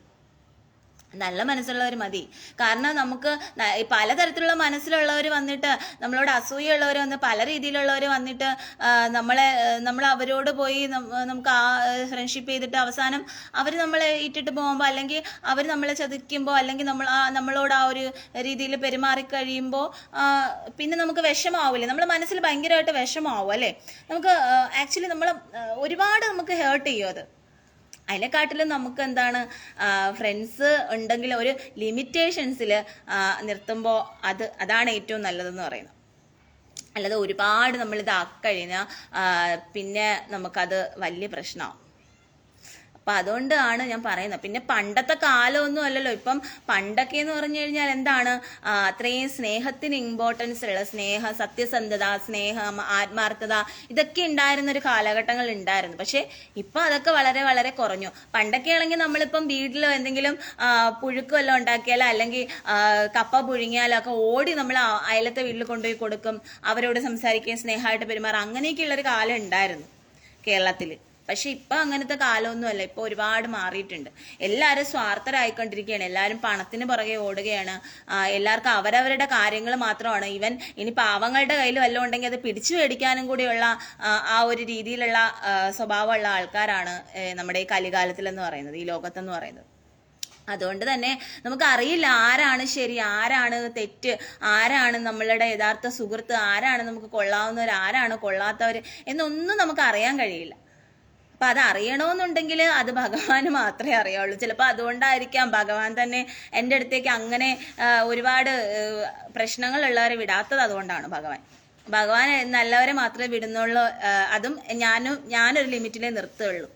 നല്ല മനസ്സുള്ളവർ മതി. കാരണം നമുക്ക് പലതരത്തിലുള്ള മനസ്സിലുള്ളവർ വന്നിട്ട്, നമ്മളോട് അസൂയുള്ളവർ വന്ന്, പല രീതിയിലുള്ളവർ വന്നിട്ട് നമ്മൾ അവരോട് പോയി നമുക്ക് ആ ഫ്രണ്ട്ഷിപ്പ് ചെയ്തിട്ട് അവസാനം അവർ നമ്മളെ ഇട്ടിട്ട് പോകുമ്പോൾ, അല്ലെങ്കിൽ അവർ നമ്മളെ ചതിക്കുമ്പോൾ, അല്ലെങ്കിൽ നമ്മളോട് ആ ഒരു രീതിയിൽ പെരുമാറി കഴിയുമ്പോൾ പിന്നെ നമുക്ക് വിഷമാവില്ലേ, നമ്മുടെ മനസ്സിൽ ഭയങ്കരമായിട്ട് വിഷമാവും അല്ലേ. നമുക്ക് ആക്ച്വലി നമ്മൾ ഒരുപാട് നമുക്ക് ഹേർട്ട് ചെയ്യും അത്. അതിനെക്കാട്ടിലും നമുക്ക് എന്താണ്, ഫ്രണ്ട്സ് ഉണ്ടെങ്കിൽ ഒരു ലിമിറ്റേഷൻസിൽ നിർത്തുമ്പോൾ അതാണ് ഏറ്റവും നല്ലതെന്ന് പറയുന്നത്. അല്ലാതെ ഒരുപാട് നമ്മളിത് ആക്കഴിഞ്ഞാൽ പിന്നെ നമുക്കത് വലിയ പ്രശ്നമാവും. അപ്പം അതുകൊണ്ടാണ് ഞാൻ പറയുന്നത്. പിന്നെ പണ്ടത്തെ കാലമൊന്നും അല്ലല്ലോ. ഇപ്പം പണ്ടൊക്കെ എന്ന് പറഞ്ഞു കഴിഞ്ഞാൽ എന്താണ്, അത്രയും സ്നേഹത്തിന് ഇമ്പോർട്ടൻസ് ഉള്ള സത്യസന്ധത, സ്നേഹം, ആത്മാർത്ഥത, ഇതൊക്കെ ഉണ്ടായിരുന്ന ഒരു കാലഘട്ടങ്ങൾ ഉണ്ടായിരുന്നു. പക്ഷെ ഇപ്പം അതൊക്കെ വളരെ വളരെ കുറഞ്ഞു. പണ്ടൊക്കെ ആണെങ്കിൽ നമ്മളിപ്പം വീട്ടിലോ എന്തെങ്കിലും പുഴുക്ക് വല്ലതും ഉണ്ടാക്കിയാലോ അല്ലെങ്കിൽ കപ്പ പുഴുങ്ങിയാലോ ഒക്കെ ഓടി നമ്മൾ അയലത്തെ വീട്ടിൽ കൊണ്ടുപോയി കൊടുക്കും, അവരോട് സംസാരിക്കുകയും സ്നേഹമായിട്ട് പെരുമാറും, അങ്ങനെയൊക്കെയുള്ളൊരു കാലം ഉണ്ടായിരുന്നു കേരളത്തിൽ. പക്ഷെ ഇപ്പം അങ്ങനത്തെ കാലമൊന്നും അല്ല. ഇപ്പോൾ ഒരുപാട് മാറിയിട്ടുണ്ട്. എല്ലാവരും സ്വാർത്ഥരായിക്കൊണ്ടിരിക്കുകയാണ്. എല്ലാവരും പണത്തിന് പുറകെ ഓടുകയാണ്. എല്ലാവർക്കും അവരവരുടെ കാര്യങ്ങൾ മാത്രമാണ്. ഇനി പാവങ്ങളുടെ കയ്യിൽ വല്ലതും ഉണ്ടെങ്കിൽ അത് പിടിച്ചു മേടിക്കാനും കൂടിയുള്ള ആ ഒരു രീതിയിലുള്ള സ്വഭാവമുള്ള ആൾക്കാരാണ് നമ്മുടെ ഈ കലികാലത്തിലെന്ന് പറയുന്നത്, ഈ ലോകത്തെന്ന് പറയുന്നത്. അതുകൊണ്ട് തന്നെ നമുക്കറിയില്ല ആരാണ് ശരി, ആരാണ് തെറ്റ്, ആരാണ് നമ്മളുടെ യഥാർത്ഥ സുഹൃത്ത്, ആരാണ് നമുക്ക് കൊള്ളാവുന്നവർ, ആരാണ് കൊള്ളാത്തവർ എന്നൊന്നും നമുക്ക് അറിയാൻ കഴിയില്ല. അപ്പം അത് അറിയണമെന്നുണ്ടെങ്കിൽ അത് ഭഗവാന് മാത്രമേ അറിയാവുള്ളൂ. ചിലപ്പോൾ അതുകൊണ്ടായിരിക്കാം ഭഗവാൻ തന്നെ എൻ്റെ അടുത്തേക്ക് അങ്ങനെ ഒരുപാട് പ്രശ്നങ്ങളുള്ളവരെ വിടാത്തത്. അതുകൊണ്ടാണ് ഭഗവാൻ നല്ലവരെ മാത്രമേ വിടുന്നുള്ളൂ. അതും ഞാനൊരു ലിമിറ്റിലേ നിർത്തുകയുള്ളൂ.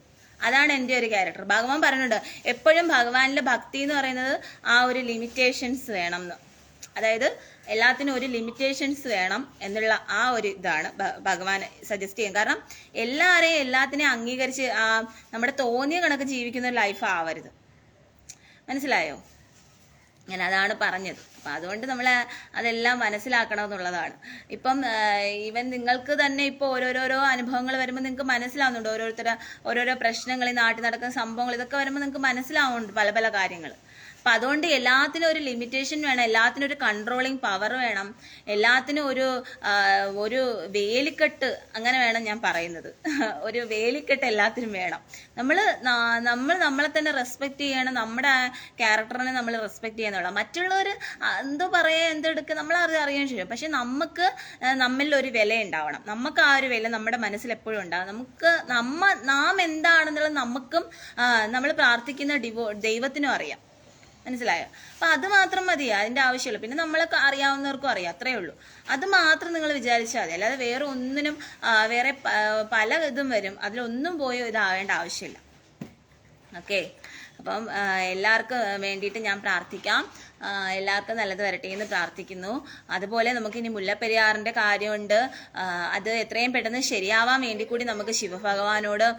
അതാണ് എൻ്റെ ഒരു ക്യാരക്ടർ. ഭഗവാൻ പറയുന്നുണ്ട് എപ്പോഴും ഭഗവാനിലെ ഭക്തി എന്ന് പറയുന്നത് ആ ഒരു ലിമിറ്റേഷൻസ് വേണം എന്ന്. അതായത് എല്ലാത്തിനും ഒരു ലിമിറ്റേഷൻസ് വേണം എന്നുള്ള ആ ഒരു ഇതാണ് ഭഗവാൻ സജസ്റ്റ് ചെയ്യും. കാരണം എല്ലാത്തിനെയും അംഗീകരിച്ച് നമ്മുടെ തോന്നിയ കണക്ക് ജീവിക്കുന്ന ഒരു ലൈഫ് ആവരുത്. മനസ്സിലായോ? ഞാൻ അതാണ് പറഞ്ഞത്. അപ്പം അതുകൊണ്ട് നമ്മൾ അതെല്ലാം മനസ്സിലാക്കണം എന്നുള്ളതാണ്. ഇപ്പം നിങ്ങൾക്ക് തന്നെ ഇപ്പോൾ ഓരോരോ അനുഭവങ്ങൾ വരുമ്പോൾ നിങ്ങൾക്ക് മനസ്സിലാവുന്നുണ്ട്. ഓരോരോ പ്രശ്നങ്ങൾ, നാട്ടിൽ നടക്കുന്ന സംഭവങ്ങൾ, ഇതൊക്കെ വരുമ്പോൾ നിങ്ങൾക്ക് മനസ്സിലാവുന്നുണ്ട് പല പല കാര്യങ്ങൾ. അപ്പം അതുകൊണ്ട് എല്ലാത്തിനും ഒരു ലിമിറ്റേഷൻ വേണം, എല്ലാത്തിനും ഒരു കൺട്രോളിങ് പവർ വേണം, എല്ലാത്തിനും ഒരു വേലിക്കെട്ട് അങ്ങനെ വേണം ഞാൻ പറയുന്നത്. ഒരു വേലിക്കെട്ട് എല്ലാത്തിനും വേണം. നമ്മൾ നമ്മളെ തന്നെ റെസ്പെക്ട് ചെയ്യണം, നമ്മുടെ ക്യാരക്ടറിനെ നമ്മൾ റെസ്പെക്ട് ചെയ്യാന്നുള്ള. മറ്റുള്ളവർ എന്തോ പറയുക എന്തെടുക്കുക നമ്മൾ അറിയാൻ ചെയ്യും. പക്ഷെ നമുക്ക് നമ്മളിലൊരു വില ഉണ്ടാവണം. നമുക്ക് ആ ഒരു വില നമ്മുടെ മനസ്സിൽ എപ്പോഴും ഉണ്ടാവും. നാം എന്താണെന്നുള്ളത് നമുക്കും നമ്മൾ പ്രാർത്ഥിക്കുന്ന ദൈവത്തിനും അറിയാം. മനസ്സിലായോ? അപ്പം അത് മാത്രം മതി, അതിൻ്റെ ആവശ്യമുള്ളൂ. പിന്നെ നമ്മളൊക്കെ അറിയാവുന്നവർക്കും അറിയാം, അത്രേ ഉള്ളൂ. അത് മാത്രം നിങ്ങൾ വിചാരിച്ചാൽ മതി. അല്ലാതെ വേറെ ഒന്നിനും വേറെ പല ഇതും വരും, അതിലൊന്നും പോയി ഇതാവേണ്ട ആവശ്യമില്ല. ഓക്കെ. അപ്പം എല്ലാവർക്കും വേണ്ടിയിട്ട് ഞാൻ പ്രാർത്ഥിക്കാം. എല്ലാവർക്കും നല്ലത് വരട്ടെ എന്ന് പ്രാർത്ഥിക്കുന്നു. അതുപോലെ നമുക്കിനി മുല്ലപ്പെരിയാറിൻ്റെ കാര്യമുണ്ട്. അത് എത്രയും പെട്ടെന്ന് ശരിയാവാൻ വേണ്ടി കൂടി നമുക്ക് ശിവഭഗവാനോടും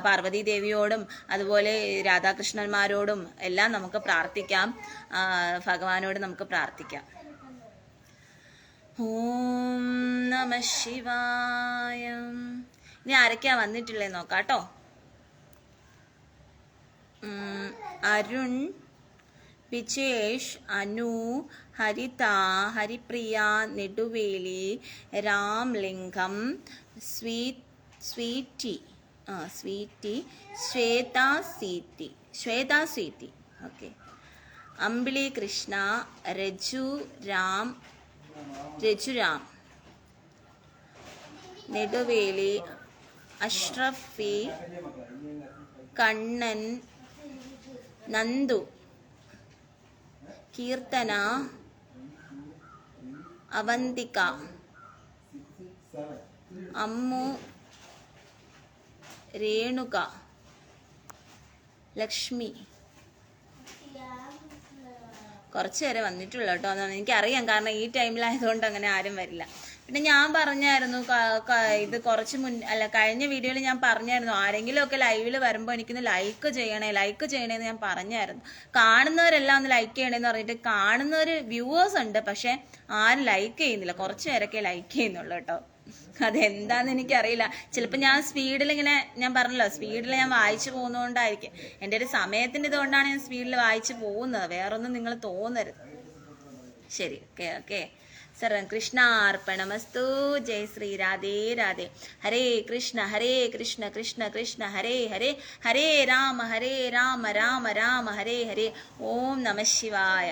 പാർവതി ദേവിയോടും അതുപോലെ രാധാകൃഷ്ണന്മാരോടും എല്ലാം നമുക്ക് പ്രാർത്ഥിക്കാം. ഭഗവാനോട് നമുക്ക് പ്രാർത്ഥിക്കാം. ഓം നമഃ ശിവായ. ഇനി ആരൊക്കെയാ വന്നിട്ടുള്ളേ നോക്കാം കേട്ടോ. അരുൺ, വിജേഷ്, അനു, ഹരിത, ഹരിപ്രിയ, നെടുവേലി, രാംലിംഗം, സ്വീറ്റി, ശ്വേത സ്വീറ്റി, ഓക്കെ, അമ്പിളി കൃഷ്ണ, രജുരാം, നെടുവേലി, അഷ്റഫി, കണ്ണൻ, നന്ദു, കീർത്തന, അവന്തിക, അമ്മു, രേണുക, ലക്ഷ്മി. കുറച്ച് പേരെ വന്നിട്ടുള്ളൂ കേട്ടോ. എനിക്കറിയാം, കാരണം ഈ ടൈമിലായതുകൊണ്ട് അങ്ങനെ ആരും വരില്ല. പിന്നെ ഞാൻ പറഞ്ഞായിരുന്നു, ഇത് കുറച്ച് കഴിഞ്ഞ വീഡിയോയിൽ ഞാൻ പറഞ്ഞായിരുന്നു, ആരെങ്കിലും ഒക്കെ ലൈവിൽ വരുമ്പോൾ എനിക്കൊന്ന് ലൈക്ക് ചെയ്യണേന്ന് ഞാൻ പറഞ്ഞായിരുന്നു. കാണുന്നവരെല്ലാം ഒന്ന് ലൈക്ക് ചെയ്യണേന്ന് പറഞ്ഞിട്ട് കാണുന്നവർ വ്യൂവേഴ്സ് ഉണ്ട്, പക്ഷെ ആരും ലൈക്ക് ചെയ്യുന്നില്ല. കുറച്ച് പേരൊക്കെ ലൈക്ക് ചെയ്യുന്നുള്ളൂ കേട്ടോ. അതെന്താന്ന് എനിക്കറിയില്ല. ചിലപ്പോൾ ഞാൻ സ്പീഡിൽ ഇങ്ങനെ, ഞാൻ പറഞ്ഞല്ലോ സ്പീഡിൽ ഞാൻ വായിച്ചു പോകുന്നതുകൊണ്ടായിരിക്കും. എൻ്റെ ഒരു സമയത്തിൻ്റെ ഇതുകൊണ്ടാണ് ഞാൻ സ്പീഡിൽ വായിച്ചു പോകുന്നത്, വേറൊന്നും നിങ്ങൾ തോന്നരുത്. ശരി, ഓക്കെ ഓക്കെ. സർവം കൃഷ്ണാർപ്പണമസ്തു. ജയ് ശ്രീ രാധേ രാധേ. ഹരേ കൃഷ്ണ കൃഷ്ണ കൃഷ്ണ ഹരേ ഹരേ, ഹരേ രാമ രാമ രാമ ഹരേ ഹരേ. ഓം നമഃ ശിവായ.